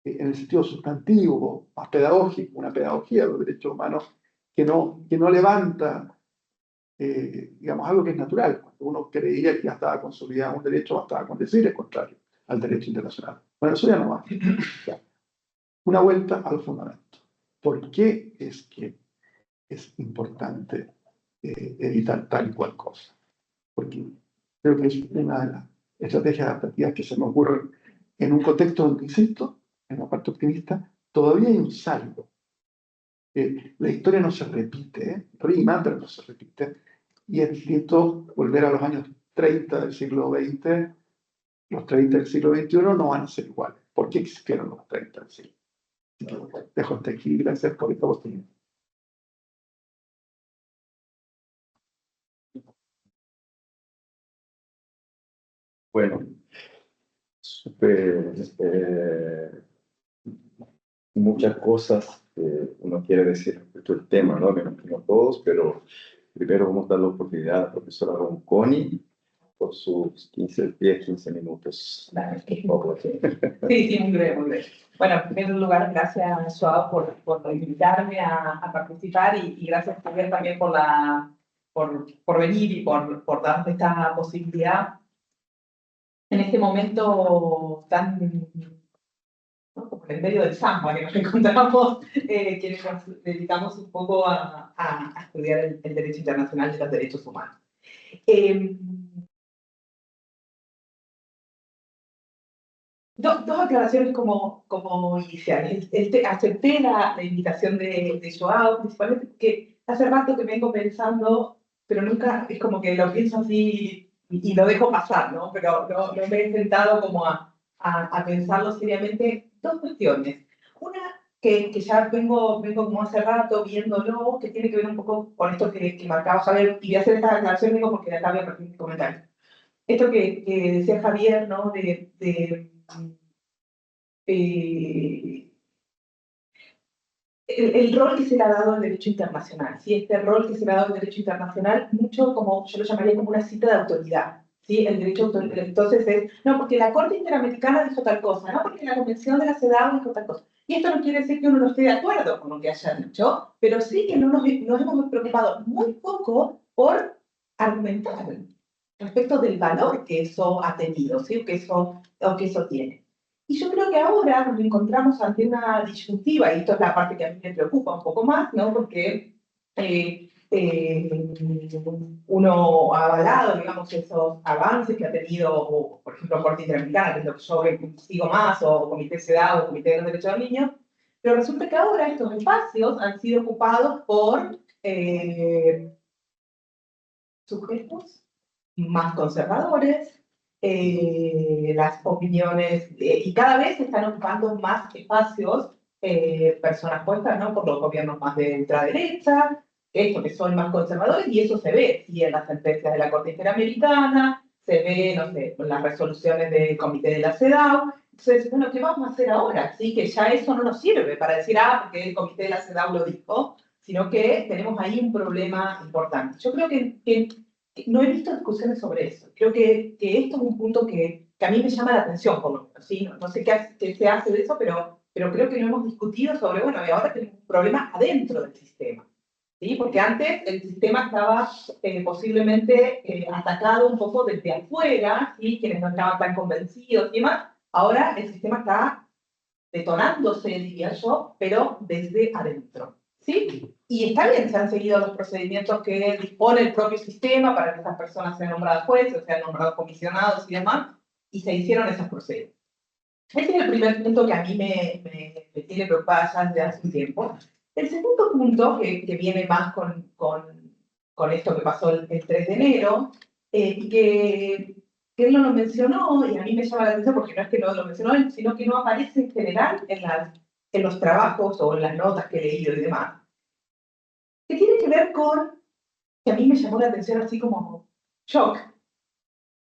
en el sentido sustantivo, más pedagógico, una pedagogía de los derechos humanos que no levanta, digamos, algo que es natural. Cuando uno creía que ya estaba consolidado un derecho, bastaba con decir el contrario al derecho internacional. Bueno, eso ya no va. Una vuelta al fundamento. ¿Por qué es que es importante evitar tal y cual cosa? Porque creo que es una de las estrategias adaptativas que se me ocurren en un contexto donde, insisto, en la parte optimista, todavía hay un saldo. La historia no se repite, rima, pero no se repite. Y es distinto volver a los años 30 del siglo XX, los 30 del siglo XXI no van a ser iguales. ¿Por qué existieron los 30 del siglo? Dejo hasta aquí, gracias por esta oportunidad. Bueno, súper, muchas cosas que uno quiere decir respecto al tema, ¿no? Me imagino todos, pero primero vamos a dar la oportunidad a la profesora Ronconi por sus 15 minutos. Sí, sí, muy breve, muy breve. Bueno, en primer lugar, gracias, Joao, por invitarme a participar y gracias también por venir y por darme esta posibilidad en este momento tan, ¿no? Como en el medio del samba que nos encontramos, quienes nos dedicamos un poco a estudiar el derecho internacional de los derechos humanos. Dos aclaraciones como iniciales. Acepté la invitación de Joao, principalmente porque hace rato que vengo pensando, pero nunca es como que lo pienso así y lo dejo pasar, ¿no? Pero no me he sentado como a pensarlo seriamente. Dos cuestiones. Una que ya vengo como hace rato viéndolo, que tiene que ver un poco con esto que marcaba Javier, y voy a hacer esta aclaración, digo, porque acá voy a partir mi comentario. Esto que decía Javier, ¿no? Eh, el rol que se le ha dado al derecho internacional, ¿sí? Este rol que se le ha dado al derecho internacional, mucho como, yo lo llamaría como una cita de autoridad, ¿sí? El derecho, entonces es, no, porque la Corte Interamericana dijo tal cosa, no, porque la Convención de la CEDAW dijo tal cosa. Y esto no quiere decir que uno no esté de acuerdo con lo que haya dicho, pero sí que no nos hemos preocupado muy poco por argumentar respecto del valor que eso ha tenido, ¿sí? O que eso tiene. Y yo creo que ahora nos encontramos ante una disyuntiva, y esto es la parte que a mí me preocupa un poco más, ¿no? Porque uno ha avalado, digamos, esos avances que ha tenido, por ejemplo, Corte Interamericana, que es lo que yo sigo más, o Comité CEDAW, o Comité de los Derechos del Niño, pero resulta que ahora estos espacios han sido ocupados por sujetos más conservadores, las opiniones, y cada vez se están ocupando más espacios personas puestas, ¿no? Por los gobiernos más de ultraderecha, estos que son más conservadores, y eso se ve, sí, en las sentencias de la Corte Interamericana, se ve, no sé, en las resoluciones del Comité de la CEDAW. Entonces, bueno, ¿qué vamos a hacer ahora? ¿Sí? Que ya eso no nos sirve para decir, porque el Comité de la CEDAW lo dijo, sino que tenemos ahí un problema importante. Yo creo que no he visto discusiones sobre eso. Creo que esto es un punto que a mí me llama la atención, por lo menos, ¿sí? No sé qué se hace de eso, pero creo que no hemos discutido sobre, bueno, y ahora tenemos un problema adentro del sistema, ¿sí? Porque antes el sistema estaba posiblemente atacado un poco desde afuera, ¿sí? Quienes no estaban tan convencidos y demás. Ahora el sistema está detonándose, diría yo, pero desde adentro, ¿sí? Y está bien, se han seguido los procedimientos que dispone el propio sistema para que esas personas sean nombradas jueces, sean nombrados comisionados y demás, y se hicieron esos procedimientos. Ese es el primer punto que a mí me tiene preocupada ya desde hace un tiempo. El segundo punto, que viene más con esto que pasó el 3 de enero, y que él no lo mencionó, y a mí me llama la atención porque no es que no lo mencionó él, sino que no aparece en general en los trabajos o en las notas que he leído y demás, que tiene que ver con, que a mí me llamó la atención así como shock.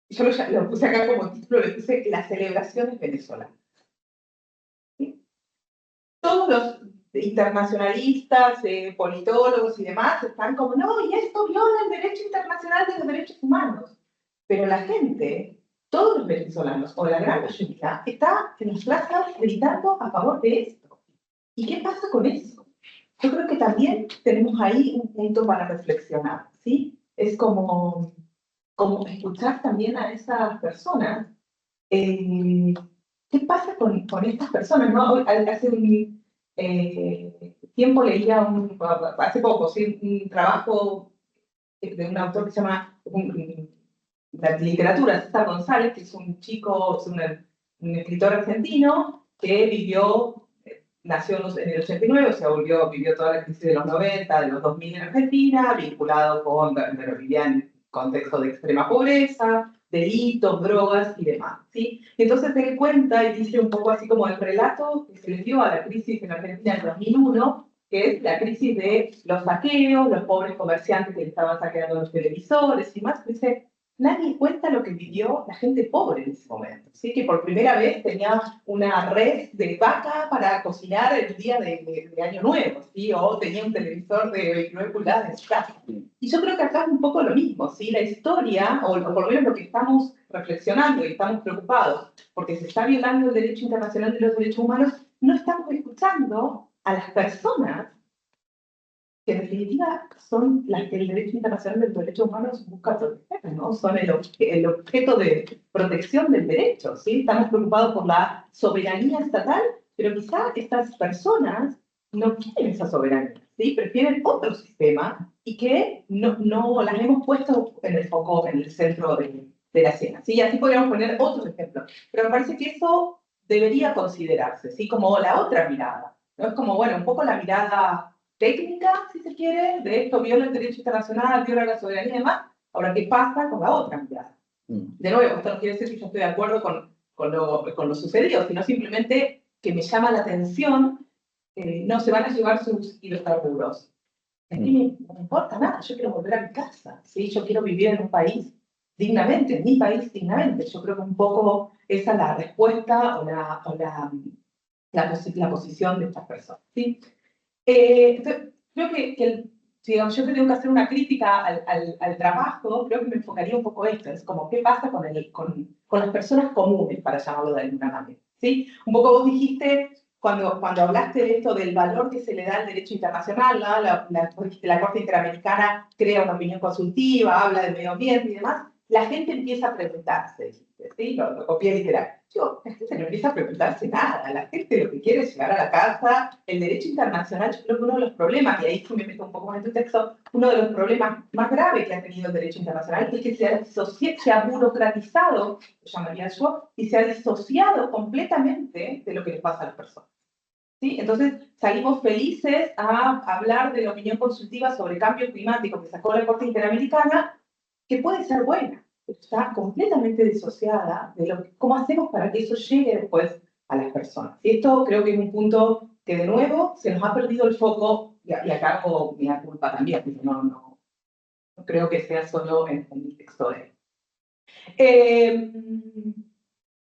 Yo lo puse acá como título, le puse las celebraciones venezolanas. Todos los internacionalistas, politólogos y demás están como, no, y esto viola el derecho internacional de los derechos humanos. Pero la gente, todos los venezolanos, o la gran mayoría, está en las plazas gritando a favor de esto. ¿Y qué pasa con eso? Yo creo que también tenemos ahí un punto para reflexionar, ¿sí? Es como escuchar también a esas personas. ¿Qué pasa con estas personas? ¿No? Hace un tiempo leía, hace poco, ¿sí? Un trabajo de un autor que se llama, la literatura, César González, que es un chico, es un escritor argentino que vivió, nació en el 89, o sea, vivió toda la crisis de los 90, de los 2000 en Argentina, vinculado pero vivía en contexto de extrema pobreza, delitos, drogas y demás, ¿sí? Entonces se cuenta y dice un poco así como el relato que se le dio a la crisis en Argentina en 2001, que es la crisis de los saqueos, los pobres comerciantes que le estaban saqueando los televisores y más. Dice, nadie cuenta lo que vivió la gente pobre en ese momento, ¿sí? Que por primera vez tenía una red de vaca para cocinar el día de Año Nuevo, ¿sí? O tenía un televisor de 29 pulgadas en su casa. Y yo creo que acá es un poco lo mismo, ¿sí? La historia, o por lo menos lo que estamos reflexionando y estamos preocupados, porque se está violando el derecho internacional de los derechos humanos, no estamos escuchando a las personas que en definitiva son las que el derecho internacional de los derechos humanos busca proteger, ¿no? Son el objeto de protección del derecho, ¿sí? Estamos preocupados por la soberanía estatal, pero quizá estas personas no quieren esa soberanía, ¿sí? Prefieren otro sistema y que no las hemos puesto en el foco, en el centro de la escena, ¿sí? Así podríamos poner otros ejemplos, pero me parece que eso debería considerarse, ¿sí? Como la otra mirada, ¿no? Es como, bueno, un poco la mirada técnica, si se quiere, de esto viola el derecho internacional, viola la soberanía y demás. Ahora, ¿qué pasa con la otra mirada? De nuevo, esto no quiere decir que yo estoy de acuerdo con lo sucedido, sino simplemente que me llama la atención, no se van a llevar sus hidrocarburos. A mí no me importa nada, yo quiero volver a mi casa, ¿sí? Yo quiero vivir en un país dignamente, en mi país dignamente. Yo creo que un poco esa es la respuesta o la posición de estas personas, ¿sí? Entonces, creo que digamos, yo tengo que hacer una crítica al trabajo, creo que me enfocaría un poco esto, es como qué pasa con las personas comunes, para llamarlo de alguna manera, ¿sí? Un poco vos dijiste, cuando hablaste de esto del valor que se le da al derecho internacional, ¿no? La Corte Interamericana crea una opinión consultiva, habla de medio ambiente y demás, la gente empieza a preguntarse, ¿sí? Lo copié literal. La gente no empieza a preguntarse nada, la gente lo que quiere es llegar a la casa. El derecho internacional, yo creo que uno de los problemas, y ahí sí me meto un poco más en tu texto, uno de los problemas más graves que ha tenido el derecho internacional es que se ha burocratizado, lo llamaría yo, y se ha disociado completamente de lo que les pasa a las personas. ¿Sí? Entonces salimos felices a hablar de la opinión consultiva sobre cambio climático que sacó la Corte Interamericana, que puede ser buena, pero está completamente disociada de cómo hacemos para que eso llegue después a las personas. Y esto creo que es un punto que de nuevo se nos ha perdido el foco, y acá hago mi culpa también, no creo que sea solo en el texto de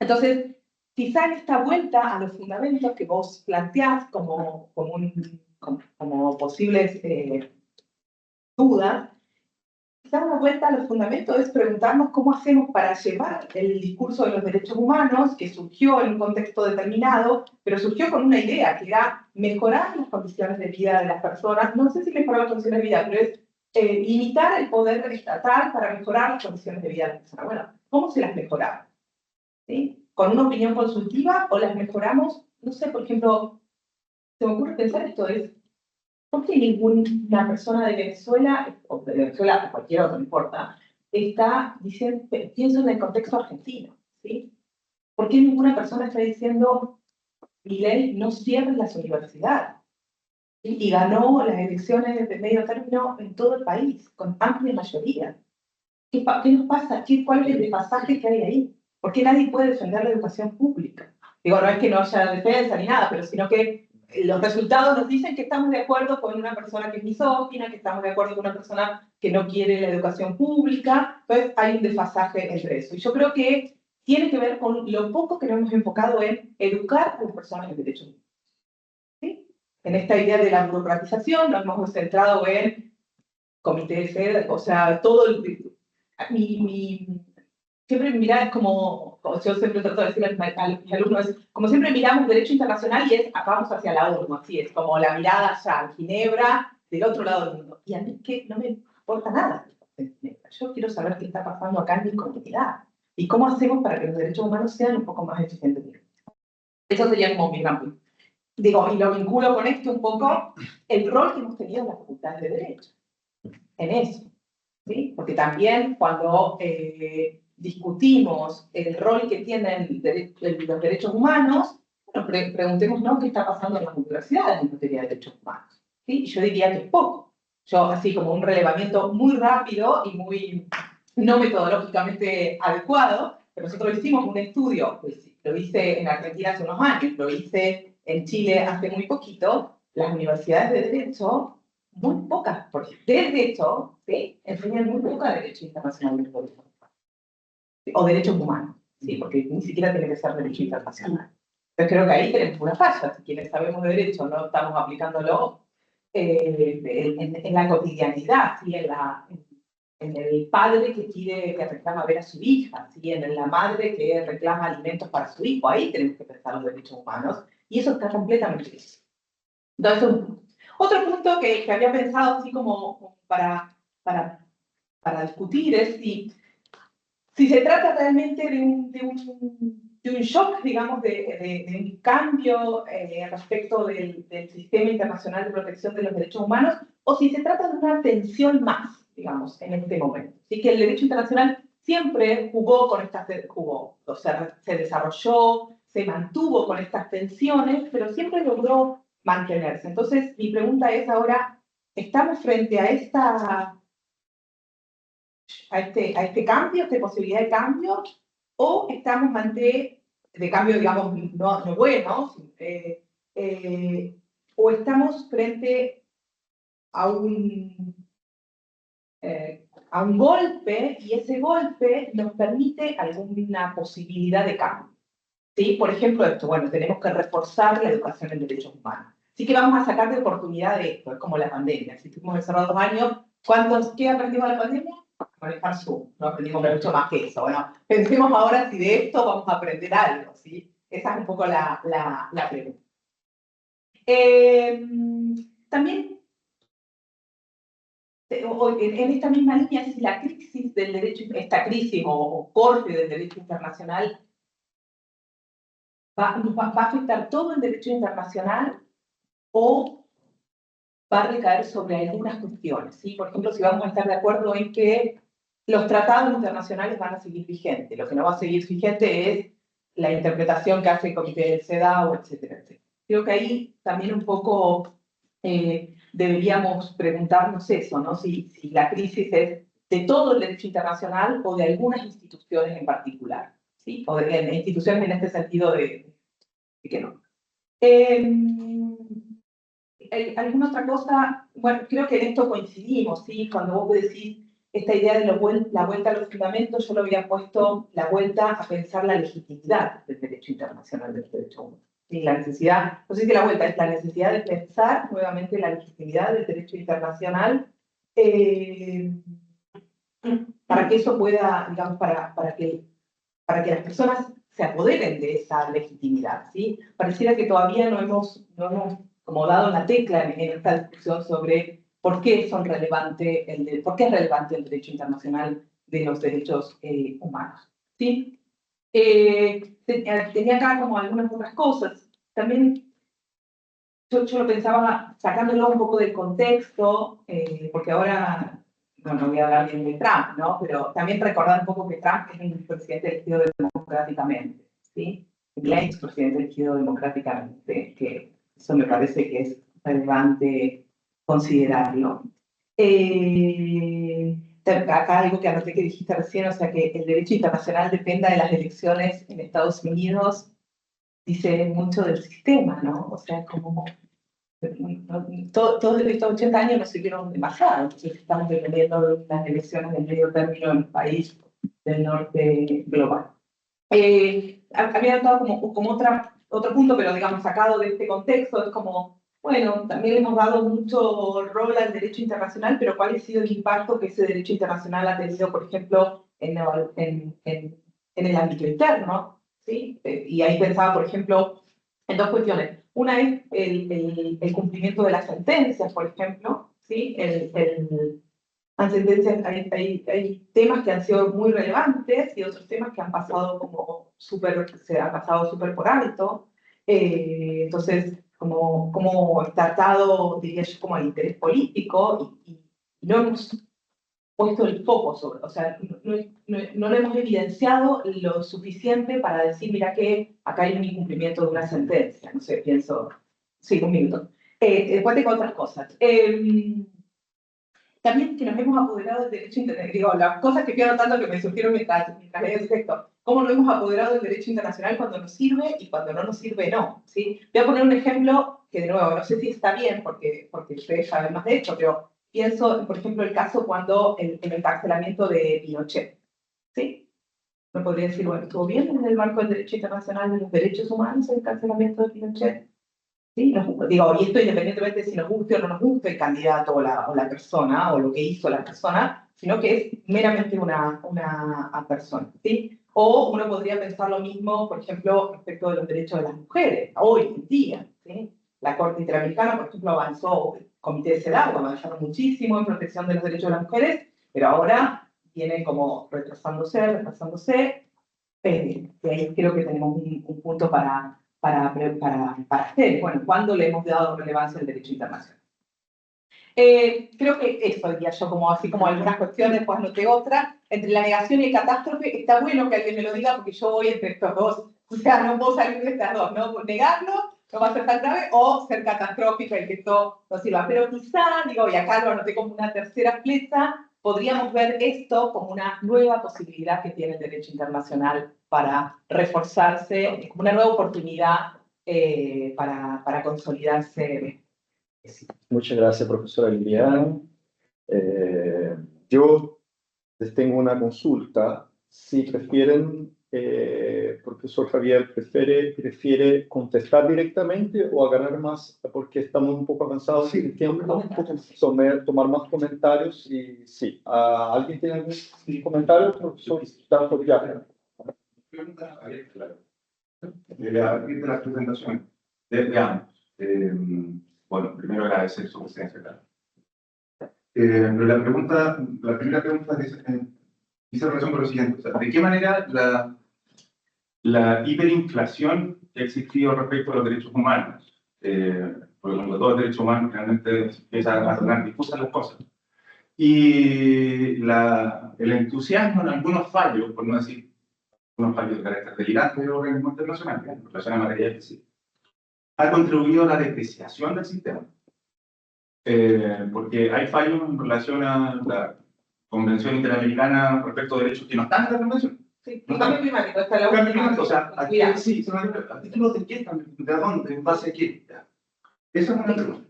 entonces, quizá en esta vuelta a los fundamentos que vos planteás como posibles dudas, quizá una vuelta a los fundamentos es preguntarnos cómo hacemos para llevar el discurso de los derechos humanos, que surgió en un contexto determinado, pero surgió con una idea, que era mejorar las condiciones de vida de las personas, no sé si mejorar las condiciones de vida, pero es limitar el poder estatal para mejorar las condiciones de vida de las personas. Bueno, ¿cómo se las mejoramos? ¿Sí? ¿Con una opinión consultiva o las mejoramos? No sé, por ejemplo, se me ocurre pensar esto, ¿por qué ninguna persona de Venezuela, o de Venezuela o cualquier otro, no importa, está diciendo, pienso en el contexto argentino, ¿sí? ¿Por qué ninguna persona está diciendo, Milei no cierre las universidades? ¿Sí? Y ganó las elecciones de medio término en todo el país, con amplia mayoría. ¿Qué nos pasa? ¿Cuál es el desfasaje que hay ahí? ¿Por qué nadie puede defender la educación pública? Digo, no es que no haya defensa ni nada, pero sino que los resultados nos dicen que estamos de acuerdo con una persona que es misógina, que estamos de acuerdo con una persona que no quiere la educación pública. Entonces hay un desfasaje entre eso. Y yo creo que tiene que ver con lo poco que nos hemos enfocado en educar a las personas en derechos humanos. ¿Sí? En esta idea de la burocratización nos hemos centrado en comités, o sea, todo el... Siempre mirar es como yo siempre trato de decirle a los alumnos, como siempre miramos derecho internacional y vamos hacia la ONU, así es, como la mirada allá en Ginebra, del otro lado del mundo. Y a mí que no me importa nada. Yo quiero saber qué está pasando acá en mi comunidad y cómo hacemos para que los derechos humanos sean un poco más eficientes. Eso sería como mi gran punto. Digo, y lo vinculo con esto un poco, el rol que hemos tenido en las facultades de Derecho, en eso. ¿Sí? Porque también cuando discutimos el rol que tienen los derechos humanos, bueno, preguntémonos qué está pasando en las universidades en materia de derechos humanos. ¿Sí? Y yo diría que es poco. Yo, así como un relevamiento muy rápido y muy no metodológicamente adecuado, pero nosotros hicimos un estudio, pues, lo hice en Argentina hace unos años, lo hice en Chile hace muy poquito, las universidades de Derecho muy pocas, porque de derecho, ¿sí? Enseñan muy poca derecho internacional o derechos humanos, ¿sí? Porque ni siquiera tiene que ser derecho internacional. Entonces creo que ahí tenemos una falla. Si quienes sabemos de derecho no estamos aplicándolo en la cotidianidad, ¿sí? En el padre que reclama ver a su hija, ¿sí? En la madre que reclama alimentos para su hijo. Ahí tenemos que pensar los derechos humanos y eso está completamente bien. Entonces, Otro punto que había pensado así como para discutir es si se trata realmente de un shock, digamos, de un cambio respecto del sistema internacional de protección de los derechos humanos, o si se trata de una tensión más, digamos, en este momento. Así que el derecho internacional siempre jugó con estas, o sea, se desarrolló, se mantuvo con estas tensiones, pero siempre logró mantenerse. Entonces, mi pregunta es ahora, ¿estamos frente a este cambio, esta posibilidad de cambio, o estamos ante, de cambio, digamos, no bueno, o estamos frente a a un golpe, y ese golpe nos permite alguna posibilidad de cambio? ¿Sí? Por ejemplo, esto, bueno, tenemos que reforzar la educación en derechos humanos. Así que vamos a sacar de oportunidad de esto, es como la pandemia. Si estuvimos encerrados 2 años, ¿qué aprendimos de la pandemia? Manejar Zoom, no aprendimos mucho más que eso. Bueno, pensemos ahora si de esto vamos a aprender algo, ¿sí? Esa es un poco la pregunta. También, en esta misma línea, si la crisis del derecho, esta crisis o corte del derecho internacional nos va a afectar todo el derecho internacional o va a recaer sobre algunas cuestiones, ¿sí? Por ejemplo, si vamos a estar de acuerdo en que los tratados internacionales van a seguir vigentes, lo que no va a seguir vigente es la interpretación que hace el Comité del CEDAW, etcétera, etcétera. Creo que ahí también un poco deberíamos preguntarnos eso, ¿no? Si la crisis es de todo el derecho internacional o de algunas instituciones en particular, ¿sí? O de instituciones en este sentido de que no. ¿Alguna otra cosa? Bueno, creo que en esto coincidimos, ¿sí? Cuando vos decís esta idea de la vuelta a los fundamentos, yo lo había puesto la vuelta a pensar la legitimidad del derecho internacional del derecho humano. ¿Sí? La necesidad, no sé si la vuelta es la necesidad de pensar nuevamente la legitimidad del derecho internacional para que eso pueda, digamos, para que las personas se apoderen de esa legitimidad, ¿sí? Pareciera que todavía no hemos como dado la tecla en esta discusión sobre por qué es relevante el derecho internacional de los derechos humanos, ¿sí? Tenía acá como algunas otras cosas. También yo lo pensaba sacándolo un poco del contexto, porque ahora no voy a hablar bien de Trump, ¿no? Pero también recordar un poco que Trump es un presidente elegido democráticamente, ¿sí? El expresidente elegido democráticamente, que eso me parece que es relevante considerarlo. Acá algo que anoté que dijiste recién, o sea, que el derecho internacional dependa de las elecciones en Estados Unidos, dice mucho del sistema, ¿no? O sea, como todos estos 80 años nos sirvieron demasiado, entonces estamos dependiendo de las elecciones del medio término en el país del norte global. Había notado como otro punto, pero digamos sacado de este contexto, es como, bueno, también hemos dado mucho rol al derecho internacional, pero ¿cuál ha sido el impacto que ese derecho internacional ha tenido, por ejemplo, en el ámbito interno? ¿Sí? Y ahí pensaba, por ejemplo, en 2 cuestiones. Una es el cumplimiento de las sentencias, por ejemplo, ¿sí? Hay temas que han sido muy relevantes y otros temas que han pasado como se han pasado súper por alto. Entonces, como está atado, diría yo, como al interés político y no hemos puesto el foco sobre, o sea, no lo hemos evidenciado lo suficiente para decir, mira que acá hay un incumplimiento de una sentencia. No sé, pienso, sí, 1 minuto. Después tengo otras cosas. También que nos hemos apoderado del derecho internacional, digo, las cosas que fui anotando que me surgieron mientras leía el texto, cómo nos hemos apoderado del derecho internacional cuando nos sirve y cuando no nos sirve, no, ¿sí? Voy a poner un ejemplo que, de nuevo, no sé si está bien, porque ustedes saben más de esto, pero pienso, por ejemplo, el caso cuando el encarcelamiento de Pinochet, ¿sí? Me podría decir, bueno, ¿estuvo bien desde el marco del derecho internacional de los derechos humanos el encarcelamiento de Pinochet? ¿Sí? Digo, y esto independientemente de si nos guste o no nos guste el candidato o la persona, o lo que hizo la persona, sino que es meramente una persona, ¿sí? O uno podría pensar lo mismo, por ejemplo, respecto de los derechos de las mujeres, hoy en día, ¿sí? La Corte Interamericana, por ejemplo, avanzó, el Comité de CEDAW avanzaron muchísimo en protección de los derechos de las mujeres, pero ahora vienen como retrasándose. Y ahí creo que tenemos un punto para hacer. Bueno, ¿cuándo le hemos dado relevancia al derecho internacional? Creo que eso diría yo, como así como algunas cuestiones, después anoté otra. Entre la negación y el catástrofe, está bueno que alguien me lo diga porque yo voy entre estos dos. O sea, no puedo salir de estas dos, ¿no? Negarlo no va a ser tan grave, o ser catastrófica y que esto no sirva. Pero quizá, digo, y acá lo anoté como una tercera flecha, podríamos ver esto como una nueva posibilidad que tiene el derecho internacional para reforzarse, como una nueva oportunidad para consolidarse. Muchas gracias, profesora Liliana. Yo les tengo una consulta. Si prefieren, profesor Javier, ¿prefiere contestar directamente o agarrar más, porque estamos un poco avanzados en el tiempo, tomar más comentarios? Y sí, ¿alguien tiene algún comentario, profesor? Claro. A partir de la presentación, veamos. Bueno, primero agradecer su presencia acá. Pero la primera pregunta dice relación con lo siguiente. O sea, ¿de qué manera la hiperinflación que ha existido respecto a los derechos humanos, porque cuando todos los derechos humanos realmente empiezan a sonar difusas las cosas, y el entusiasmo en algunos fallos, por no decir unos fallos de carácter delirante de organismos internacionales, en relación a materia de sí, ha contribuido a la depreciación del sistema. Porque hay fallos en relación a la Convención Interamericana respecto a derechos que no están en la Convención. Sí, No cambio climático, esta es la Cambio última. climático, o sea, aquí sí, ¿a título de qué? ¿De dónde? ¿En base a qué? Esa es una pregunta.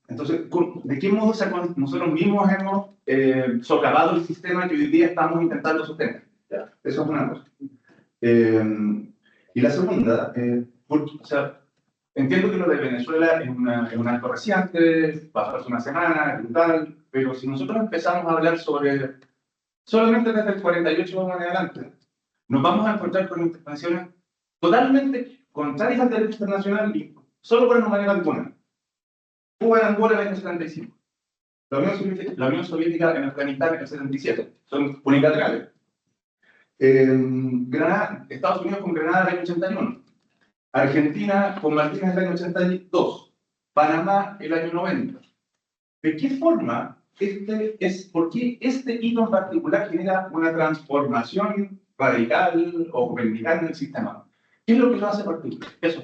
Entonces, ¿de qué modo nosotros mismos hemos socavado el sistema que hoy día estamos intentando sostener? ¿Ya? Eso es una cosa. Y la segunda, o sea, entiendo que lo de Venezuela es un acto reciente, pasó hace una semana, brutal, pero si nosotros empezamos a hablar solamente desde el 48 en adelante, nos vamos a encontrar con intervenciones totalmente contrarias al derecho internacional y solo por una manera alguna. Cuba en Angola en el año 75. La Unión Soviética en Afganistán en el 77. Son unilaterales. Estados Unidos con Granada en el año 81. Argentina con Malvinas en el año 82. Panamá el año 90. ¿De qué forma por qué este hito en particular genera una transformación radical o vertical en el sistema? ¿Qué es lo que lo hace particular? Eso.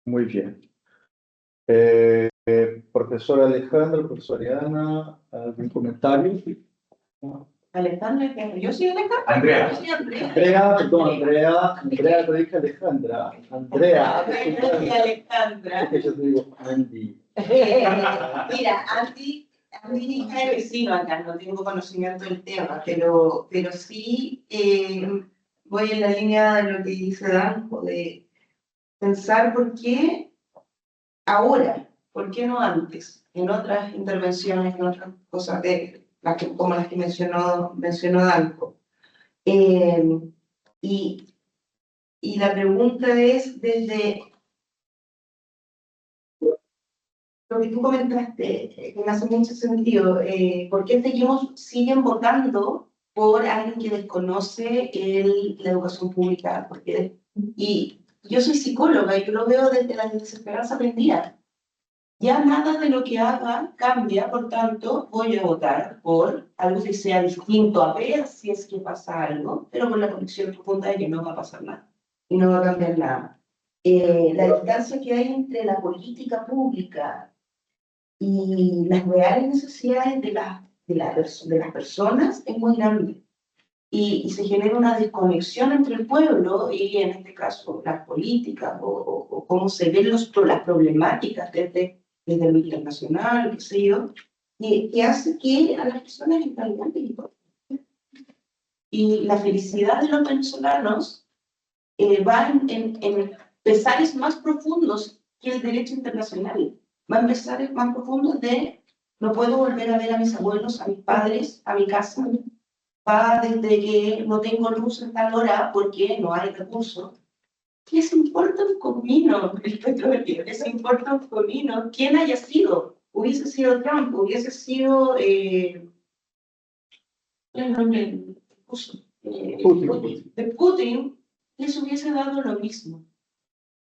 Muy bien. Profesora Alejandra, profesora Ana, ¿algún comentario? Alejandra, yo soy Alejandra. Andrea. Yo soy Andrea. Andrea, perdón, Andrea, te dije Alejandra. Andrea. Alejandra. Es que yo te digo Andy. Mira, Andy es hija de vecino acá, no tengo conocimiento del tema, pero sí voy en la línea de lo que dice Danjo, de pensar por qué ahora, por qué no antes, en otras intervenciones, en otras cosas como las que mencionó Danjo. Y la pregunta es desde lo que tú comentaste, que me hace mucho sentido, ¿por qué siguen votando por alguien que desconoce la educación pública? Y yo soy psicóloga y yo lo veo desde la desesperanza aprendida. Ya nada de lo que haga cambia, por tanto, voy a votar por algo que sea distinto, a ver si es que pasa algo, pero con la convicción profunda de que no va a pasar nada y no va a cambiar nada. La distancia que hay entre la política pública y las reales necesidades de las personas es muy grande. Y se genera una desconexión entre el pueblo y, en este caso, las políticas o cómo se ven las problemáticas desde lo internacional, qué sé yo, que hace que a las personas les valgan les importe. Y la felicidad de los venezolanos va en pesares más profundos que el derecho internacional. Va en pesares más profundos de no puedo volver a ver a mis abuelos, a mis padres, a mi casa. Va desde que no tengo luz en tal hora porque no hay recursos, les importa un comino el petróleo, les importa un comino quién haya sido. Hubiese sido Trump, hubiese sido, el nombre puso, Putin, les hubiese dado lo mismo,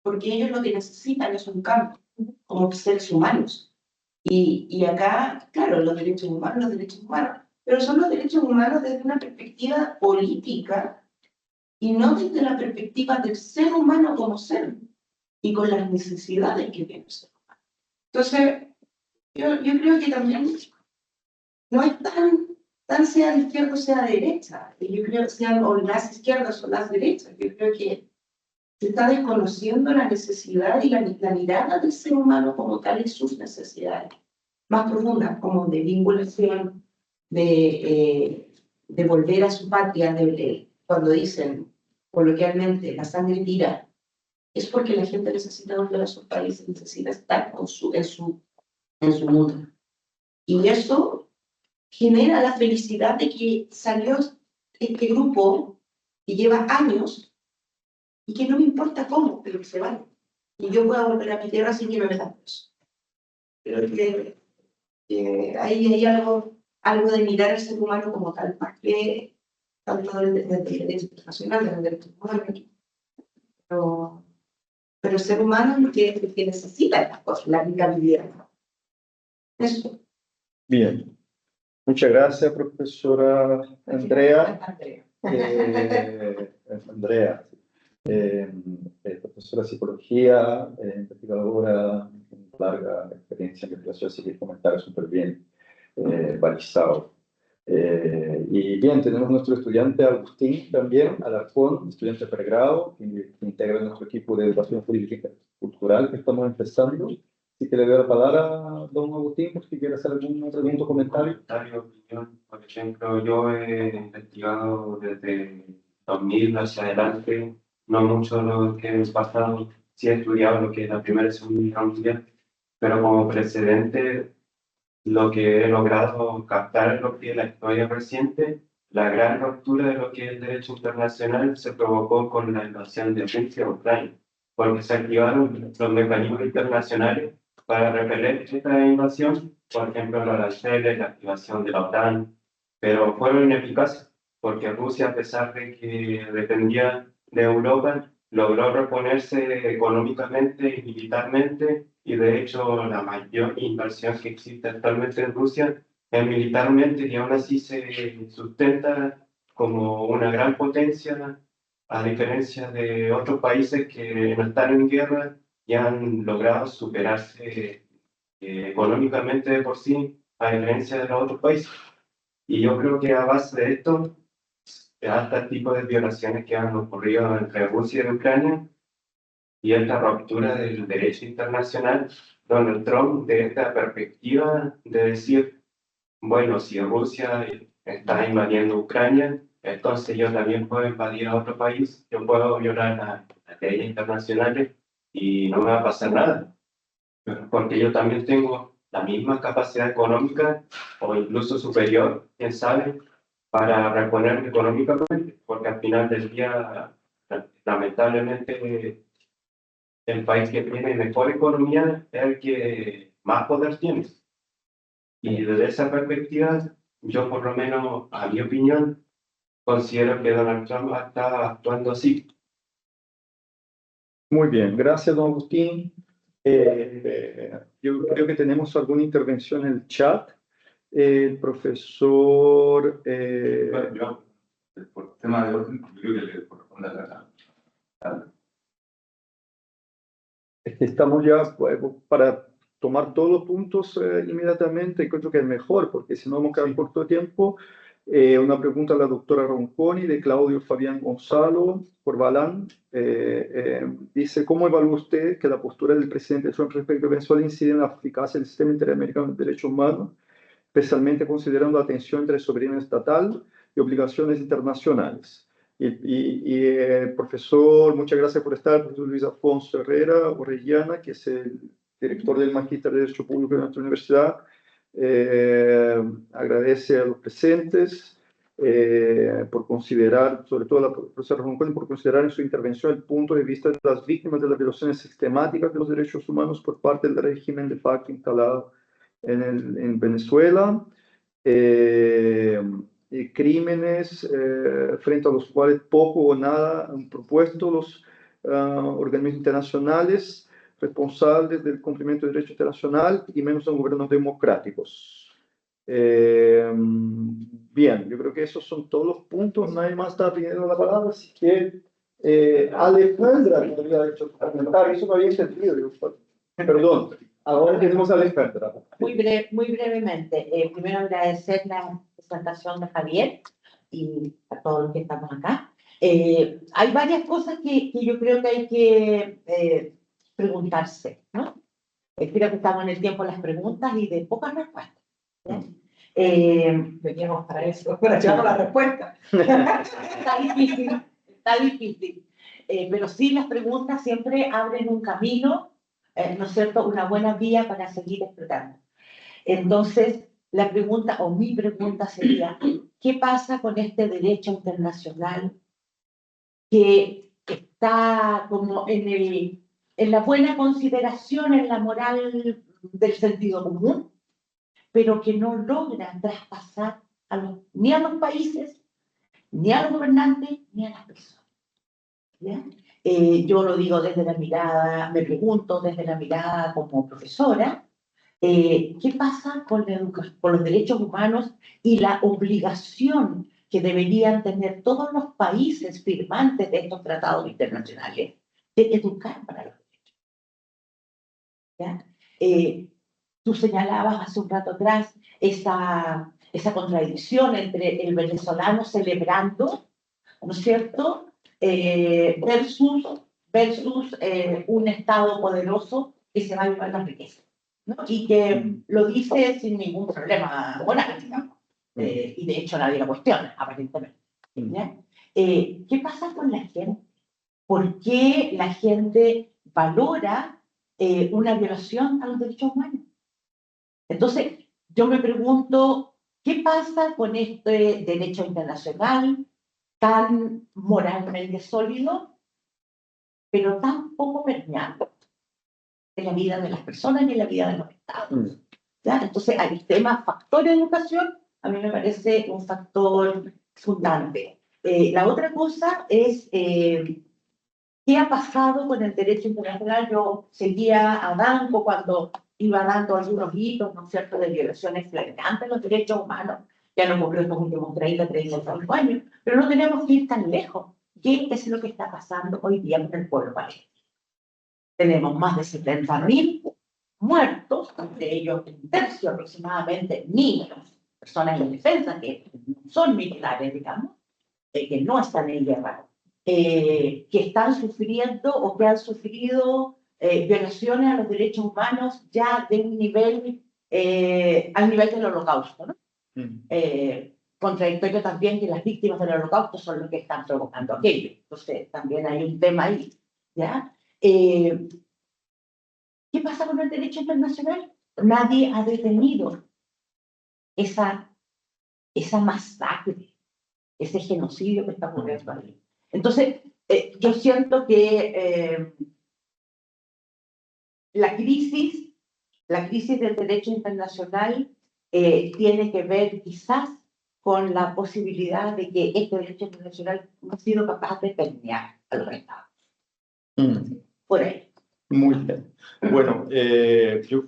porque ellos lo que necesitan es un cambio, como seres humanos. Y acá, claro, los derechos humanos, pero son los derechos humanos desde una perspectiva política y no desde la perspectiva del ser humano como ser y con las necesidades que tiene el ser humano. Entonces, yo creo que también no es tan sea de izquierda o sea de derecha. Yo creo que sean o las izquierdas o las derechas. Yo creo que se está desconociendo la necesidad y la mirada del ser humano como tal y sus necesidades más profundas, como de vinculación, de volver a su patria, cuando dicen coloquialmente la sangre tira, es porque la gente necesita volver a su país, necesita estar en su mundo. Y eso genera la felicidad de que salió este grupo que lleva años y que no me importa cómo, pero que se van. Y yo pueda volver a mi tierra sin que me metan preso. Pero hay algo de mirar al ser humano como tal, más que tanto del derecho internacional, del derecho humano. Pero el ser humano es el que necesita estas cosas, la aplicabilidad. Eso. Bien. Muchas gracias, profesora Andrea. Andrea, profesora de psicología, investigadora con larga experiencia en investigación, así que comentario súper bien balizado. Y bien, tenemos nuestro estudiante Agustín también, Alarcón, estudiante de pregrado, que integra nuestro equipo de educación política cultural que estamos empezando. Así que le doy la palabra a don Agustín, por si quiere hacer algún pregunta o comentario. Opinión. Por ejemplo, yo he investigado desde 2000 hacia adelante, no mucho lo que he pasado, sí he estudiado lo que es la Primera y Segunda Guerra Mundial, pero como precedente, lo que he logrado captar en lo que es la historia reciente, la gran ruptura de lo que es el derecho internacional se provocó con la invasión de Rusia a Ucrania, porque se activaron los mecanismos internacionales para repeler esta invasión, por ejemplo, los aranceles, la activación de la OTAN, pero fueron ineficaces, porque Rusia, a pesar de que dependía de Europa, logró reponerse económicamente y militarmente, y de hecho la mayor inversión que existe actualmente en Rusia es militarmente, y aún así se sustenta como una gran potencia, a diferencia de otros países que no están en guerra y han logrado superarse económicamente de por sí, a diferencia de los otros países. Y yo creo que a base de esto, hasta el tipo de violaciones que han ocurrido entre Rusia y Ucrania y esta ruptura del derecho internacional, Donald Trump, de esta perspectiva de decir, bueno, si Rusia está invadiendo Ucrania, entonces yo también puedo invadir a otro país, yo puedo violar las leyes internacionales y no me va a pasar nada, porque yo también tengo la misma capacidad económica o incluso superior, quién sabe, para reponerme económicamente, porque al final del día, lamentablemente, el país que tiene mejor economía es el que más poder tiene. Y desde esa perspectiva, yo por lo menos, a mi opinión, considero que Donald Trump está actuando así. Muy bien, gracias, don Agustín. Yo creo que tenemos alguna intervención en el chat. El profesor... Bueno, yo, por tema de orden, yo creo que le corresponde a la Estamos ya para tomar todos los puntos inmediatamente, creo que es mejor, porque si no vamos a quedar corto de tiempo. Una pregunta a la doctora Ronconi de Claudio Fabián Gonzalo Corbalán. Dice, ¿cómo evalúa usted que la postura del presidente Trump respecto a Venezuela incide en la eficacia del sistema interamericano de derechos humanos, especialmente considerando la tensión entre soberanía estatal y obligaciones internacionales? Profesor, muchas gracias por estar, profesor Luis Afonso Herrera Orellana, que es el director del Magíster de Derecho Público de nuestra universidad. Agradece a los presentes por considerar, sobre todo la profesora Ronconi, por considerar en su intervención el punto de vista de las víctimas de las violaciones sistemáticas de los derechos humanos por parte del régimen de facto instalado en Venezuela, y crímenes frente a los cuales poco o nada han propuesto los organismos internacionales responsables del cumplimiento del derecho internacional y menos en gobiernos democráticos. Bien, yo creo que esos son todos los puntos. Nadie más está pidiendo la palabra, así que Alejandra me había hecho comentar, eso no había entendido. Perdón, ahora tenemos a Alejandra. Muy brevemente, primero agradecer la presentación de Javier y a todos los que estamos acá. Hay varias cosas que yo creo que hay que preguntarse, ¿no? Creo que estamos en el tiempo de las preguntas y de pocas respuestas. Veníamos para eso, para llevar la respuesta. Está difícil. Pero sí, las preguntas siempre abren un camino, ¿no es cierto? Una buena vía para seguir explorando. Entonces, la pregunta, o mi pregunta sería, ¿qué pasa con este derecho internacional que está como en la buena consideración, en la moral del sentido común, pero que no logra traspasar ni a los países, ni a los gobernantes, ni a las personas? ¿Ya? Yo lo digo desde la mirada, me pregunto desde la mirada como profesora, ¿qué pasa con los derechos humanos y la obligación que deberían tener todos los países firmantes de estos tratados internacionales de educar para los derechos? ¿Ya? Tú señalabas hace un rato atrás esa contradicción entre el venezolano celebrando, ¿no es cierto?, versus un Estado poderoso que se va a llevar la riqueza, ¿no? Y que lo dice sin ningún problema moral, digamos. Y de hecho nadie lo cuestiona, aparentemente. ¿Ya? ¿Qué pasa con la gente? ¿Por qué la gente valora una violación a los derechos humanos? Entonces, yo me pregunto, ¿qué pasa con este derecho internacional tan moralmente sólido, pero tan poco permeable en la vida de las personas y en la vida de los estados? ¿Ya? Entonces, el tema factor de educación a mí me parece un factor fundante. La otra cosa es qué ha pasado con el derecho internacional. Yo seguía a Danco cuando iba dando algunos hitos, ¿no es cierto?, de violaciones flagrantes de los derechos humanos. Ya no ocurrió en los últimos 35 años, pero no tenemos que ir tan lejos. ¿Qué es lo que está pasando hoy día con el pueblo palestino? Tenemos más de 70.000 muertos, entre ellos un tercio aproximadamente niños, personas indefensas que son militares, digamos, que no están en guerra, que están sufriendo o que han sufrido violaciones a los derechos humanos ya de un nivel, al nivel del holocausto, ¿no? Contradictorio también que las víctimas del holocausto son los que están provocando aquello. Entonces, también hay un tema ahí, ¿ya? ¿Qué pasa con el derecho internacional? Nadie ha detenido esa masacre, ese genocidio que está ocurriendo ahí. Entonces, yo siento que la crisis del derecho internacional tiene que ver quizás con la posibilidad de que este derecho internacional no ha sido capaz de permear a los estados. Por ahí. Muy bien. Bueno, yo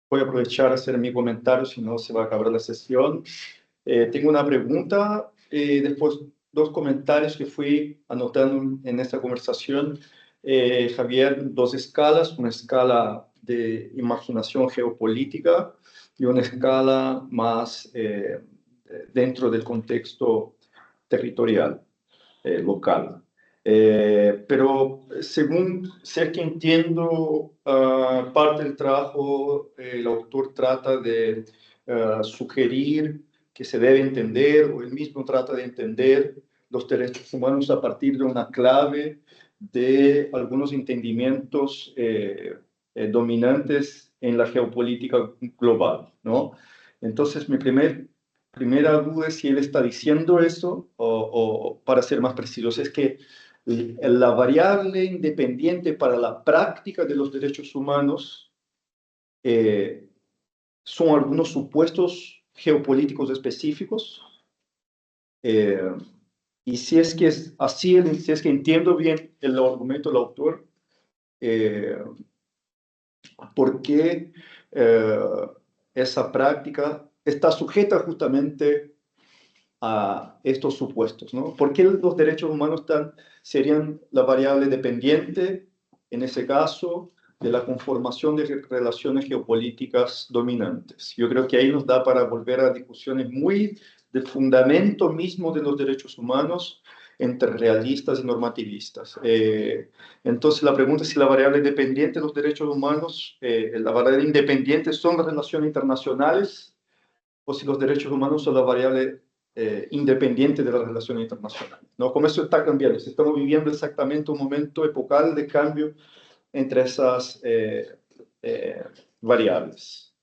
voy a aprovechar a hacer mi comentario, si no se va a acabar la sesión. Tengo una pregunta, después dos comentarios que fui anotando en esta conversación. Javier, dos escalas, una escala de imaginación geopolítica y una escala más dentro del contexto territorial, local. Pero según sé que entiendo, parte del trabajo, el autor trata de sugerir que se debe entender, o él mismo trata de entender los derechos humanos a partir de una clave de algunos entendimientos dominantes en la geopolítica global, ¿no? Entonces, mi primer primera duda es si él está diciendo eso o para ser más precisos, es que la variable independiente para la práctica de los derechos humanos son algunos supuestos geopolíticos específicos. Y si es que es así, si es que entiendo bien el argumento del autor, ¿por qué esa práctica está sujeta justamente a estos supuestos, ¿no? ¿Por qué los derechos humanos serían la variable dependiente, en ese caso, de la conformación de relaciones geopolíticas dominantes? Yo creo que ahí nos da para volver a discusiones muy del fundamento mismo de los derechos humanos entre realistas y normativistas. Entonces, la pregunta es si la variable dependiente de los derechos humanos, la variable independiente son las relaciones internacionales, o si los derechos humanos son la variable independiente de las relaciones internacionales, ¿no? Como eso está cambiando, estamos viviendo exactamente un momento epocal de cambio entre esas variables.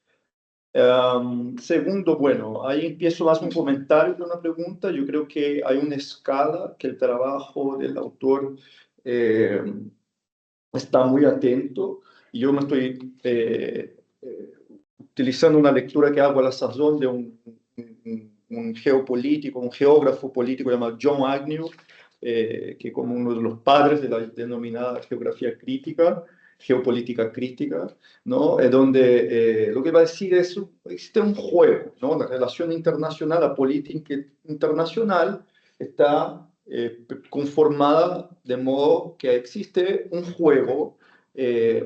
Segundo, bueno, ahí empiezo más un comentario que una pregunta. Yo creo que hay una escala que el trabajo del autor está muy atento, y yo me estoy utilizando una lectura que hago a la sazón de un geopolítico, un geógrafo político llamado John Agnew, que como uno de los padres de la denominada geografía crítica, geopolítica crítica, ¿no? Donde lo que va a decir es, existe un juego, ¿no? La relación internacional, la política internacional está conformada de modo que existe un juego que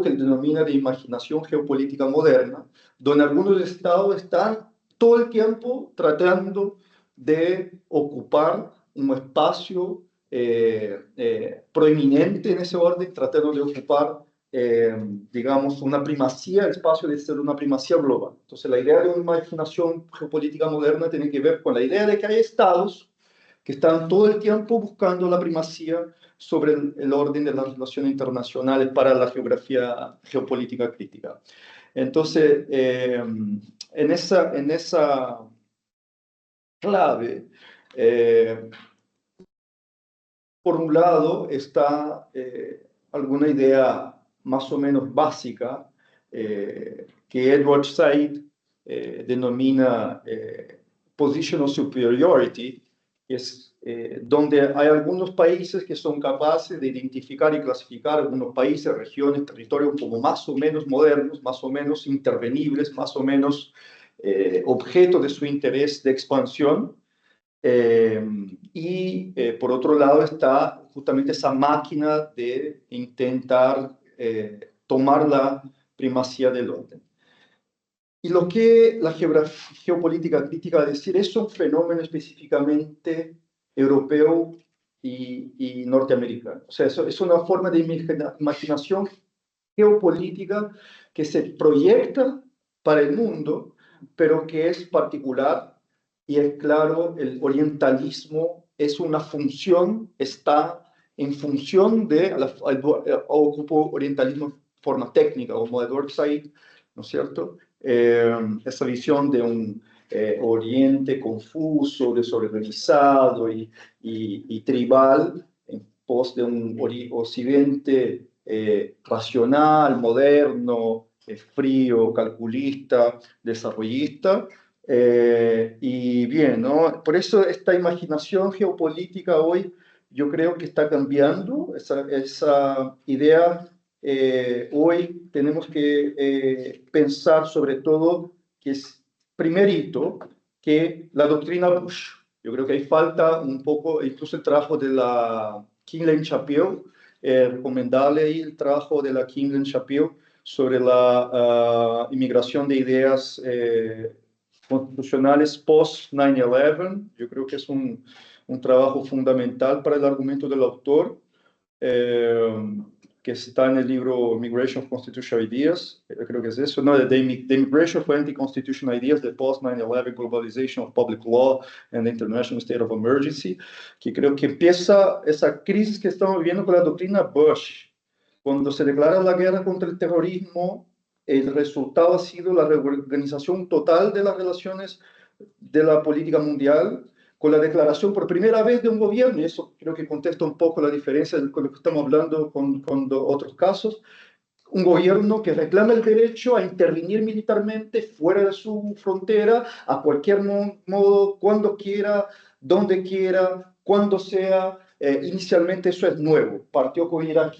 él denomina de imaginación geopolítica moderna, donde algunos estados están todo el tiempo tratando de ocupar un espacio proeminente en ese orden, tratando de ocupar, digamos, una primacía, el espacio de ser una primacía global. Entonces, la idea de una imaginación geopolítica moderna tiene que ver con la idea de que hay estados que están todo el tiempo buscando la primacía sobre el orden de las relaciones internacionales para la geografía geopolítica crítica. Entonces, en esa clave, por un lado está alguna idea más o menos básica que Edward Said denomina positional superiority, que es donde hay algunos países que son capaces de identificar y clasificar algunos países, regiones, territorios como más o menos modernos, más o menos intervenibles, más o menos objeto de su interés de expansión. Por otro lado está justamente esa máquina de intentar tomar la primacía del orden. Y lo que la geopolítica crítica va a decir es un fenómeno específicamente europeo y norteamericano. O sea, es una forma de imaginación geopolítica que se proyecta para el mundo, pero que es particular, y es claro, el orientalismo es una función, está en función de, ocupo orientalismo en forma técnica, como Edward Said, ¿no es cierto? Esa visión de un oriente confuso, desorganizado y tribal, en pos de un occidente racional, moderno, frío, calculista, desarrollista. Y bien, ¿no? Por eso esta imaginación geopolítica hoy yo creo que está cambiando, esa idea. Hoy tenemos que pensar sobre todo que es primerito que la doctrina Bush. Yo creo que ahí falta un poco, incluso el trabajo de la Kinlain Shapiro, recomendable ahí el trabajo de la Kinlain Shapiro sobre la inmigración de ideas constitucionales post 9/11. Yo creo que es un trabajo fundamental para el argumento del autor, que está en el libro Migration of Constitutional Ideas, creo que es eso, ¿no? The Migration of Anti-Constitutional Ideas, the Post-9/11 Globalization of Public Law and the International State of Emergency, que creo que empieza esa crisis que estamos viviendo con la doctrina Bush. Cuando se declara la guerra contra el terrorismo, el resultado ha sido la reorganización total de las relaciones de la política mundial, con la declaración por primera vez de un gobierno, y eso creo que contesta un poco la diferencia con lo que estamos hablando con otros casos, un gobierno que reclama el derecho a intervenir militarmente fuera de su frontera, a cualquier modo, cuando quiera, donde quiera, cuando sea. Inicialmente eso es nuevo. Partió con Irak,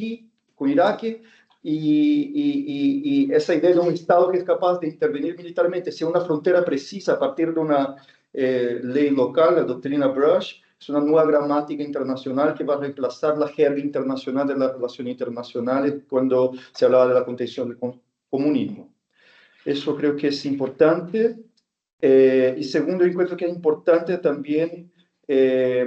y esa idea de un Estado que es capaz de intervenir militarmente, sea una frontera precisa a partir de una ley local, la doctrina Brush, es una nueva gramática internacional que va a reemplazar la jerga internacional de las relaciones internacionales cuando se hablaba de la contención del comunismo. Eso creo que es importante. Y segundo, encuentro que es importante también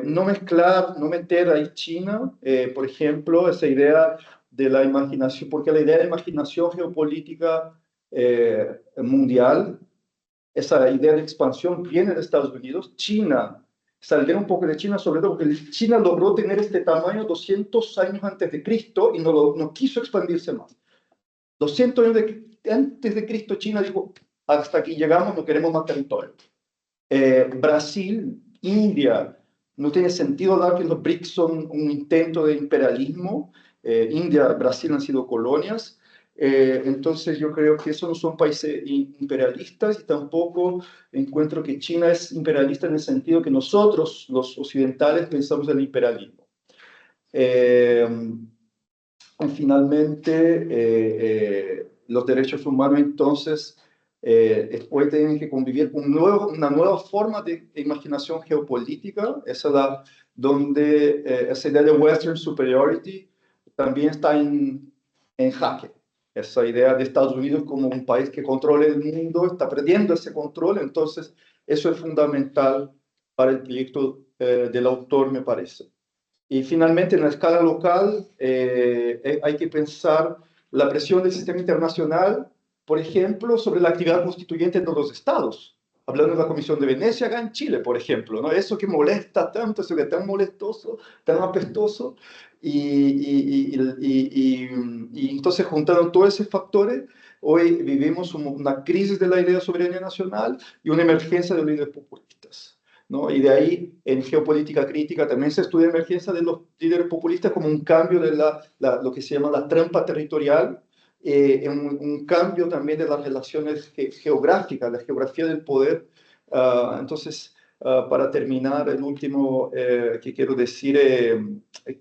no mezclar, no meter ahí China, por ejemplo, esa idea de la imaginación, porque la idea de imaginación geopolítica mundial, esa idea de expansión viene de Estados Unidos. China, saldrá un poco de China, sobre todo porque China logró tener este tamaño 200 años antes de Cristo y no quiso expandirse más. 200 años antes de Cristo, China dijo, hasta aquí llegamos, no queremos más territorio. Brasil, India, no tiene sentido hablar que los BRICS son un intento de imperialismo. India, Brasil han sido colonias. Entonces yo creo que esos no son países imperialistas, y tampoco encuentro que China es imperialista en el sentido que nosotros, los occidentales, pensamos en el imperialismo. Y finalmente, los derechos humanos entonces después tienen que convivir con una nueva forma de imaginación geopolítica, esa esa idea de Western Superiority también está en jaque. Esa idea de Estados Unidos como un país que controla el mundo está perdiendo ese control, entonces eso es fundamental para el proyecto del autor, me parece. Y finalmente, en la escala local, hay que pensar la presión del sistema internacional, por ejemplo, sobre la actividad constituyente de los estados. Hablando de la Comisión de Venecia acá en Chile, por ejemplo, ¿no? Eso que molesta tanto, eso que es tan molestoso, tan apestoso. Y entonces, juntando todos esos factores, hoy vivimos una crisis de la idea de soberanía nacional y una emergencia de los líderes populistas, ¿no? Y de ahí, en geopolítica crítica, también se estudia la emergencia de los líderes populistas como un cambio de lo que se llama la trampa territorial, un cambio también de las relaciones geográficas, la geografía del poder. Entonces, para terminar, el último que quiero decir es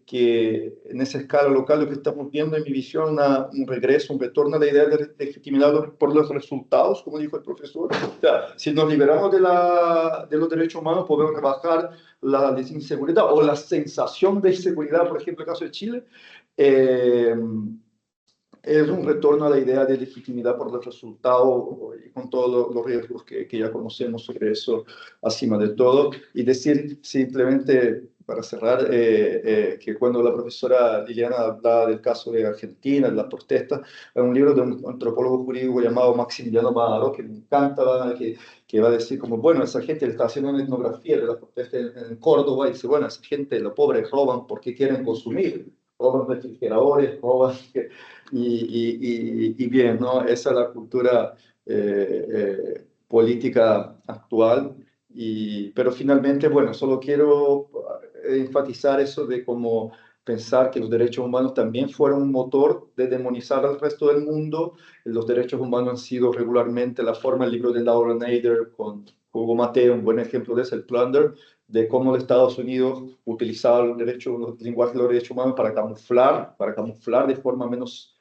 que en esa escala local lo que estamos viendo, en mi visión, un regreso, un retorno a la idea de legitimidad por los resultados, como dijo el profesor. O sea, si nos liberamos de los derechos humanos, podemos rebajar la inseguridad o la sensación de inseguridad, por ejemplo, en el caso de Chile. Es un retorno a la idea de legitimidad por los resultados, y con todos los riesgos que ya conocemos sobre eso, acima de todo. Y decir simplemente, para cerrar, que cuando la profesora Liliana hablaba del caso de Argentina, de las protestas, hay un libro de un antropólogo jurídico llamado Maximiliano Madaro, que me encanta, que va a decir como, bueno, esa gente le está haciendo una etnografía de las protestas en Córdoba, y dice, bueno, esa gente, los pobres, roban porque quieren consumir, roban refrigeradores, roban... Y bien, ¿no? Esa es la cultura política actual. Pero finalmente, bueno, solo quiero enfatizar eso de cómo pensar que los derechos humanos también fueron un motor de demonizar al resto del mundo. Los derechos humanos han sido regularmente la forma, el libro de Laura Nader con Hugo Mateo, un buen ejemplo de eso, el Plunder, de cómo los Estados Unidos utilizaba los lenguajes de los derechos humanos para camuflar de forma menos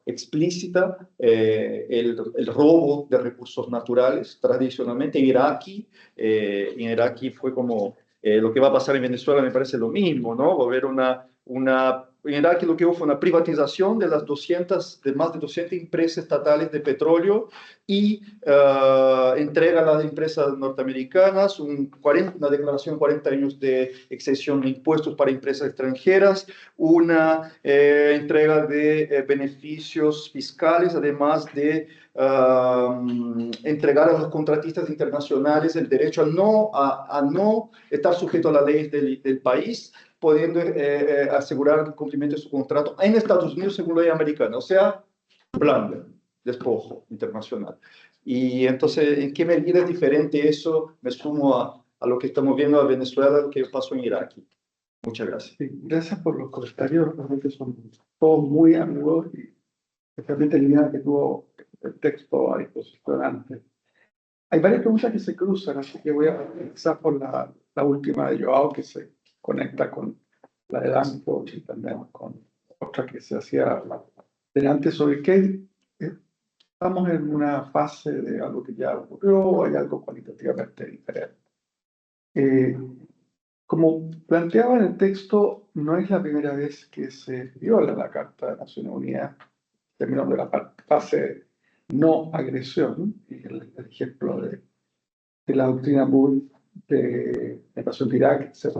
explícita el robo de recursos naturales. Tradicionalmente en Irak fue como lo que va a pasar en Venezuela, me parece lo mismo, ¿no? Va a haber en Irak lo que hubo fue una privatización de más de 200 empresas estatales de petróleo y entrega a las empresas norteamericanas una declaración de 40 años de exención de impuestos para empresas extranjeras, una entrega de beneficios fiscales, además de entregar a los contratistas internacionales el derecho a no estar sujeto a las leyes del país, pudiendo asegurar el cumplimiento de su contrato en Estados Unidos según la ley americana, o sea, plunder, despojo internacional. Y entonces, ¿en qué medida es diferente eso? Me sumo a lo que estamos viendo en Venezuela, lo que pasó en Irak. Muchas gracias. Sí, gracias por los comentarios, realmente son todos muy amigos y especialmente Liliana que tuvo el texto a disposición antes. Hay varias preguntas que se cruzan, así que voy a empezar por la última de Joao, que se conecta con la de Danco y también con otra que se hacía delante sobre qué estamos en una fase de algo que ya ocurrió o hay algo cualitativamente diferente. Como planteaba en el texto, no es la primera vez que se viola la Carta de Naciones Unidas en términos de la fase no agresión, y el ejemplo de la doctrina Bull de la invasión de Irak, etc.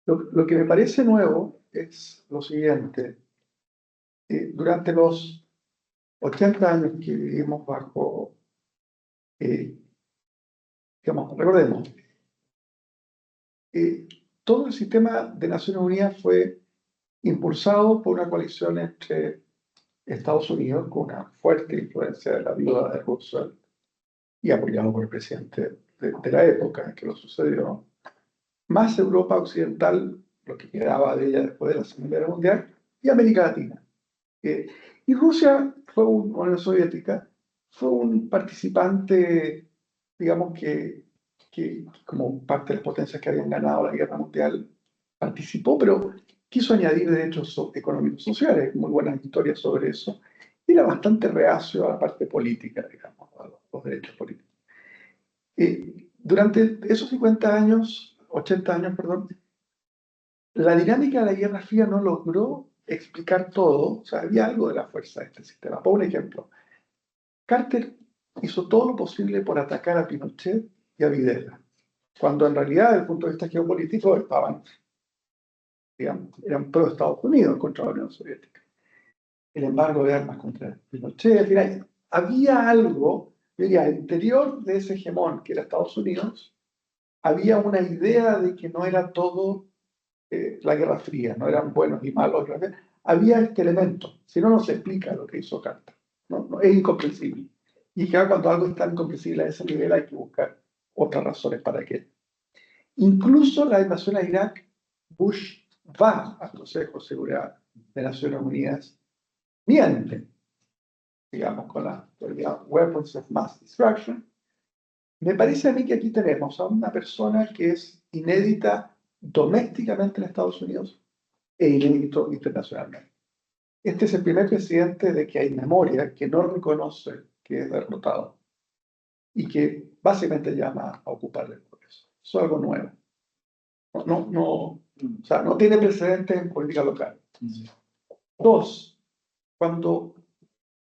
Lo que me parece nuevo es lo siguiente. Durante los 80 años que vivimos bajo, digamos, recordemos, todo el sistema de Naciones Unidas fue impulsado por una coalición entre Estados Unidos, con una fuerte influencia de la viuda de Roosevelt, y apoyado por el presidente de la época en que lo sucedió, más Europa Occidental, lo que quedaba de ella después de la Segunda Guerra Mundial, y América Latina. Y Rusia fue Unión Soviética, fue un participante, digamos que como parte de las potencias que habían ganado la Guerra Mundial, participó, pero quiso añadir derechos económicos sociales, muy buenas historias sobre eso, y era bastante reacio a la parte política, digamos, a los derechos políticos. Durante esos 50 años, 80 años, perdón, la dinámica de la Guerra Fría no logró explicar todo, o sea, había algo de la fuerza de este sistema. Por un ejemplo, Carter hizo todo lo posible por atacar a Pinochet y a Videla, cuando en realidad, desde el punto de vista geopolítico, estaban, digamos, eran pro Estados Unidos contra la Unión Soviética. El embargo de armas contra Pinochet, mira, había algo, yo diría, al interior de ese hegemón que era Estados Unidos, había una idea de que no era todo la Guerra Fría, no eran buenos y malos, había este elemento, si no, no se explica lo que hizo Carter, no, es incomprensible. Y que cuando algo es tan incomprensible a ese nivel hay que buscar otras razones para que. Incluso la invasión a Irak, Bush va al Consejo de Seguridad de Naciones Unidas, miente, digamos, con la Weapons of Mass Destruction. Me parece a mí que aquí tenemos a una persona que es inédita domésticamente en Estados Unidos e inédito internacionalmente. Este es el primer presidente de que hay memoria que no reconoce que es derrotado y que básicamente llama a ocupar el Congreso. Eso es algo nuevo. O sea, no tiene precedentes en política local. Dos, cuando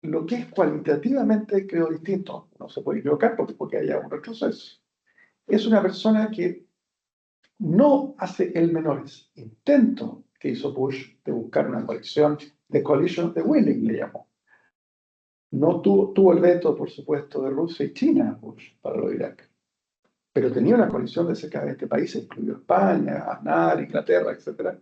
lo que es cualitativamente, creo, distinto, no se puede equivocar porque haya un retroceso, es una persona que no hace el menor intento que hizo Bush de buscar una coalición, de coalition de winning, le llamó. No tuvo el veto, por supuesto, de Rusia y China, Bush, para lo de Irak. Pero tenía una coalición de cerca de 20 países, incluido España, Aznar, Inglaterra, etc.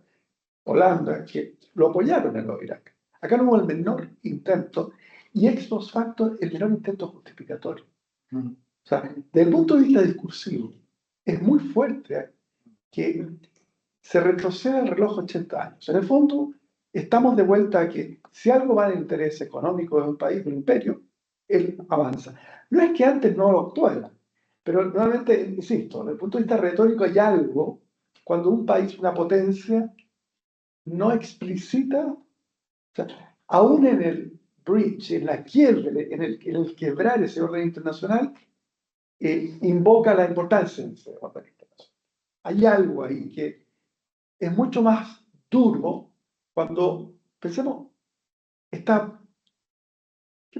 Holanda, que lo apoyaron en lo de Irak. Acá no hubo el menor intento, y ex post facto, el menor intento justificatorio. O sea, desde el punto de vista discursivo, es muy fuerte que se retroceda el reloj 80 años. En el fondo, estamos de vuelta a que si algo va en el interés económico de un país, de un imperio, él avanza. No es que antes no lo actuara, pero nuevamente, insisto, desde el punto de vista retórico hay algo cuando un país, una potencia, no explicita, o sea, aún en el breach, en la quiebre, en el quebrar ese orden internacional, invoca la importancia de ese orden internacional. Hay algo ahí que es mucho más duro cuando pensemos, ¿qué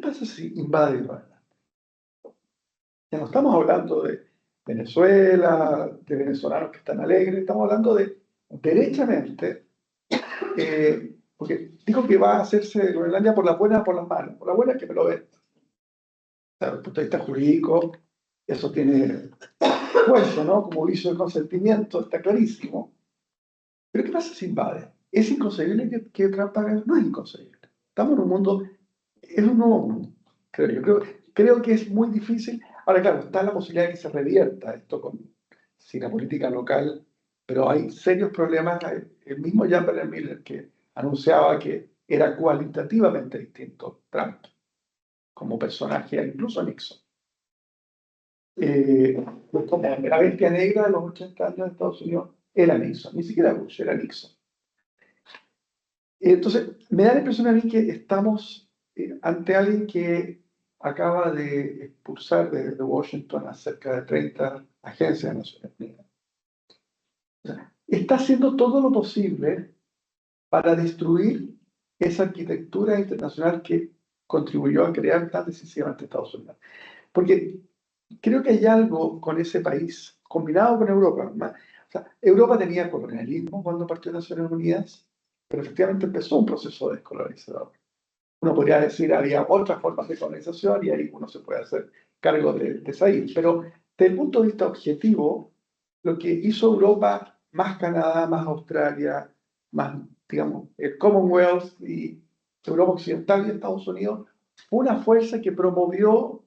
pasa si invade Israel? Ya no estamos hablando de Venezuela, de venezolanos que están alegres, estamos hablando de, derechamente, porque dijo que va a hacerse Groenlandia por la buena o por las malas. Por la buena es que me lo ven. Desde el punto de vista jurídico, eso tiene hueso, ¿no? Como vicio de consentimiento, está clarísimo. Pero ¿qué pasa si invade? ¿Es inconcebible que Trump haga? No es inconcebible. Estamos en un mundo, es un nuevo mundo, creo yo. creo que es muy difícil. Ahora, claro, está la posibilidad de que se revierta esto si la política local, pero hay serios problemas. El mismo Jan Bernard Miller que anunciaba que era cualitativamente distinto Trump como personaje, incluso a Nixon. Como la bestia negra de los 80 años de Estados Unidos era Nixon, ni siquiera Bush, era Nixon. Entonces, me da la impresión a mí que estamos ante alguien que acaba de expulsar de Washington a cerca de 30 agencias de Naciones Unidas. O sea, está haciendo todo lo posible para destruir esa arquitectura internacional que contribuyó a crear tan decisivamente Estados Unidos. Porque creo que hay algo con ese país, combinado con Europa. O sea, Europa tenía colonialismo cuando partió de Naciones Unidas, pero efectivamente empezó un proceso descolonizador. Uno podría decir había otras formas de colonización y ahí uno se puede hacer cargo de esa isla. Pero desde el punto de vista objetivo, lo que hizo Europa, más Canadá, más Australia, más, digamos, el Commonwealth y Europa Occidental y Estados Unidos, fue una fuerza que promovió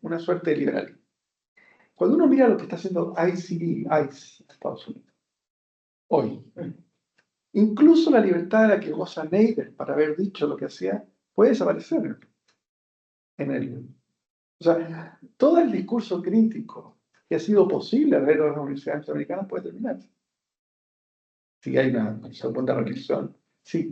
una suerte de liberalismo. Cuando uno mira lo que está haciendo ICE en Estados Unidos, hoy, incluso la libertad de la que goza Nader para haber dicho lo que hacía, puede desaparecer en él. O sea, todo el discurso crítico que ha sido posible alrededor de las universidades americanas puede terminar. Si hay una segunda reelección. Sí.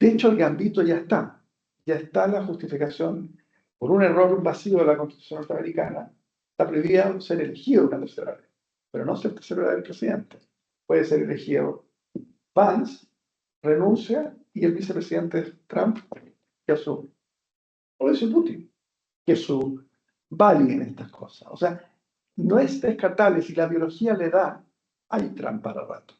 De hecho, el gambito ya está. Ya está la justificación por un error, un vacío de la Constitución norteamericana. Está prohibido ser elegido una tercera vez, pero no ser tercera vez el presidente. Puede ser elegido Vance, renuncia y el vicepresidente Trump que asume. O eso Putin, que es su valía en estas cosas. O sea, no es descartable. Si la biología le da, hay Trump para rato.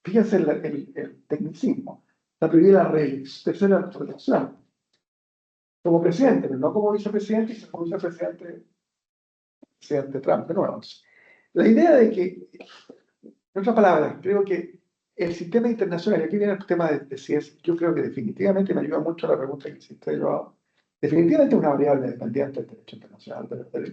Fíjense el tecnicismo. Está prohibida la tercera reelección como presidente, pero no como vicepresidente, y como vicepresidente Trump de nuevo. La idea de que, en otras palabras, creo que el sistema internacional, y aquí viene el tema de si es, yo creo que definitivamente me ayuda mucho la pregunta que hiciste, Joao, definitivamente es una variable dependiente del derecho internacional, del